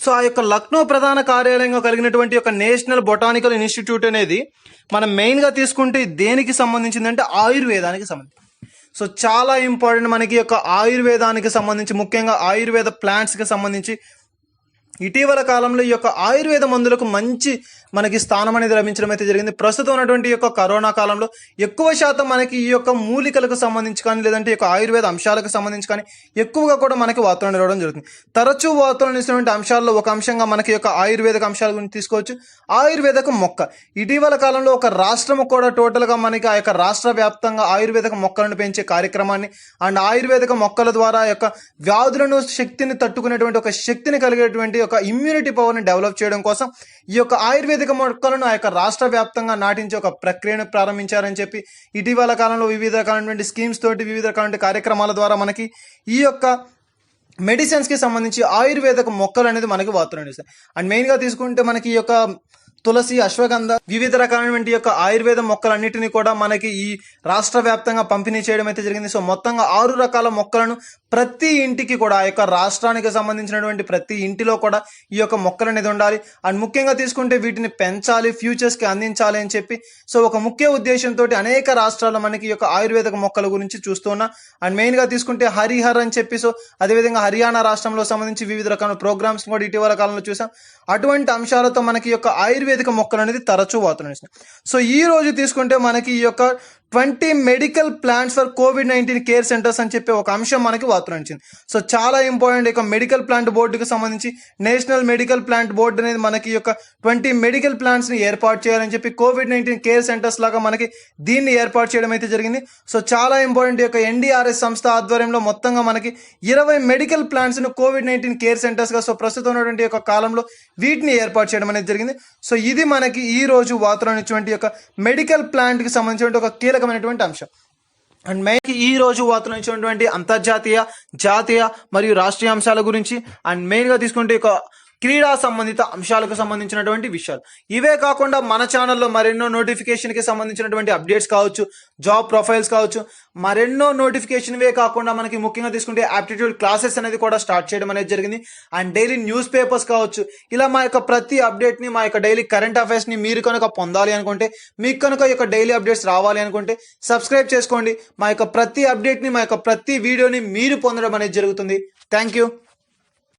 సో ఆ యొక్క లక్నో ప్రధాన కార్యాలయంగా కలిగినటువంటి యొక్క నేషనల్ బొటానికల్ ఇన్స్టిట్యూట్ అనేది మనం మెయిన్గా తీసుకుంటే దేనికి సంబంధించిందంటే ఆయుర్వేదానికి సంబంధించి. సో చాలా ఇంపార్టెంట్ మనకి యొక్క ఆయుర్వేదానికి సంబంధించి, ముఖ్యంగా ఆయుర్వేద ప్లాంట్స్కి సంబంధించి ఇటీవల కాలంలో ఈ యొక్క ఆయుర్వేద మందులకు మంచి మనకి స్థానం అనేది లభించడం అయితే జరిగింది. ప్రస్తుతం ఉన్నటువంటి యొక్క కరోనా కాలంలో ఎక్కువ శాతం మనకి ఈ యొక్క మూలికలకు సంబంధించి కానీ లేదంటే ఈ యొక్క ఆయుర్వేద అంశాలకు సంబంధించి కానీ ఎక్కువగా కూడా మనకి వార్తలు రావడం జరుగుతుంది. తరచూ వార్తలు ఇచ్చినటువంటి అంశాల్లో ఒక అంశంగా మనకి యొక్క ఆయుర్వేదిక అంశాల గురించి తీసుకోవచ్చు. ఆయుర్వేదక మొక్క ఇటీవల కాలంలో ఒక రాష్ట్రము కూడా టోటల్గా మనకి ఆ యొక్క రాష్ట్ర వ్యాప్తంగా ఆయుర్వేదక మొక్కలను పెంచే కార్యక్రమాన్ని అండ్ ఆయుర్వేదిక మొక్కల ద్వారా యొక్క వ్యాధులను శక్తిని తట్టుకునేటువంటి ఒక శక్తిని కలిగేటువంటి ఒక ఇమ్యూనిటీ పవర్ని డెవలప్ చేయడం కోసం ఈ యొక్క ఆయుర్వేదిక మొక్కలను ఆ యొక్క రాష్ట్ర వ్యాప్తంగా నాటించే ఒక ప్రక్రియను ప్రారంభించారని చెప్పి ఇటీవల కాలంలో వివిధ రకాలైనటువంటి స్కీమ్స్ తోటి వివిధ రకాలైన కార్యక్రమాల ద్వారా మనకి ఈ యొక్క మెడిసిన్స్కి సంబంధించి ఆయుర్వేదిక మొక్కలు అనేది మనకి వార్తలు అందిస్తాయి. అండ్ మెయిన్గా తీసుకుంటే మనకి ఈ యొక్క తులసి, అశ్వగంధ, వివిధ రకాలైనటువంటి యొక్క ఆయుర్వేద మొక్కలన్నిటిని కూడా మనకి ఈ రాష్ట్ర వ్యాప్తంగా పంపిణీ చేయడం అయితే జరిగింది. సో మొత్తంగా 6 రకాల మొక్కలను ప్రతి ఇంటికి కూడా ఆ యొక్క రాష్ట్రానికి సంబంధించినటువంటి ప్రతి ఇంటిలో కూడా ఈ యొక్క మొక్కలు అనేది ఉండాలి. అండ్ ముఖ్యంగా తీసుకుంటే వీటిని పెంచాలి, ఫ్యూచర్స్కి అందించాలి అని చెప్పి సో ఒక ముఖ్య ఉద్దేశంతో అనేక రాష్ట్రాల్లో మనకి ఈ యొక్క ఆయుర్వేదిక మొక్కల గురించి చూస్తున్నా. అండ్ మెయిన్గా తీసుకుంటే హరిహర్ అని చెప్పి సో అదేవిధంగా హర్యానా రాష్ట్రంలో సంబంధించి వివిధ రకాల ప్రోగ్రామ్స్ కూడా ఇటీవల కాలంలో చూసాం. అటువంటి అంశాలతో మనకి యొక్క ఆయుర్వేదిక మొక్కలు అనేది తరచూ వార్తలు. సో ఈ రోజు తీసుకుంటే మనకి ఈ యొక్క 20 medical plants for COVID-19 care centres అని చెప్పి ఒక అంశం మనకి వార్తలు వచ్చింది. సో చాలా ఇంపార్టెంట్ యొక్క మెడికల్ ప్లాంట్ బోర్డుకి సంబంధించి నేషనల్ మెడికల్ ప్లాంట్ బోర్డు అనేది మనకి యొక్క 20 మెడికల్ ప్లాంట్స్ని ఏర్పాటు చేయాలని చెప్పి COVID-19 కేర్ సెంటర్స్ లాగా మనకి దీన్ని ఏర్పాటు చేయడం అయితే జరిగింది. సో చాలా ఇంపార్టెంట్ యొక్క NDRS సంస్థ ఆధ్వర్యంలో మొత్తంగా మనకి 20 మెడికల్ ప్లాంట్స్ను COVID-19 కేర్ సెంటర్స్గా సో ప్రస్తుతం ఉన్నటువంటి యొక్క కాలంలో వీటిని ఏర్పాటు చేయడం అనేది జరిగింది. సో ఇది మనకి ఈ రోజు వార్తలు ఇచ్చినటువంటి యొక్క మెడికల్ ప్లాంట్కి సంబంధించిన ఒక కీలకమైనటువంటి అంశం. అండ్ మెయిన్ ఈ రోజు వార్తలు ఇచ్చినటువంటి అంతర్జాతీయ, జాతీయ మరియు రాష్ట్రీయ అంశాల గురించి అండ్ మెయిన్గా తీసుకుంటే ఒక క్రీడా సంబంధిత అంశాలకు సంబంధించినటువంటి విషయాలు. ఇవే కాకుండా మన ఛానల్లో మరెన్నో నోటిఫికేషన్కి సంబంధించినటువంటి అప్డేట్స్ కావచ్చు, జాబ్ ప్రొఫైల్స్ కావచ్చు, మరెన్నో నోటిఫికేషన్ ఇవే కాకుండా మనకి ముఖ్యంగా తీసుకుంటే యాప్టిట్యూడ్ క్లాసెస్ అనేది కూడా స్టార్ట్ చేయడం అనేది జరిగింది. అండ్ డైలీ న్యూస్ పేపర్స్ కావచ్చు, ఇలా మా యొక్క ప్రతి అప్డేట్ని, మా యొక్క డైలీ కరెంట్ అఫైర్స్ని మీరు కనుక పొందాలి అనుకుంటే, మీకు కనుక ఈ యొక్క డైలీ అప్డేట్స్ రావాలి అనుకుంటే సబ్స్క్రైబ్ చేసుకోండి. మా యొక్క ప్రతి అప్డేట్ని, మా యొక్క ప్రతి వీడియోని మీరు పొందడం అనేది జరుగుతుంది. Thank you.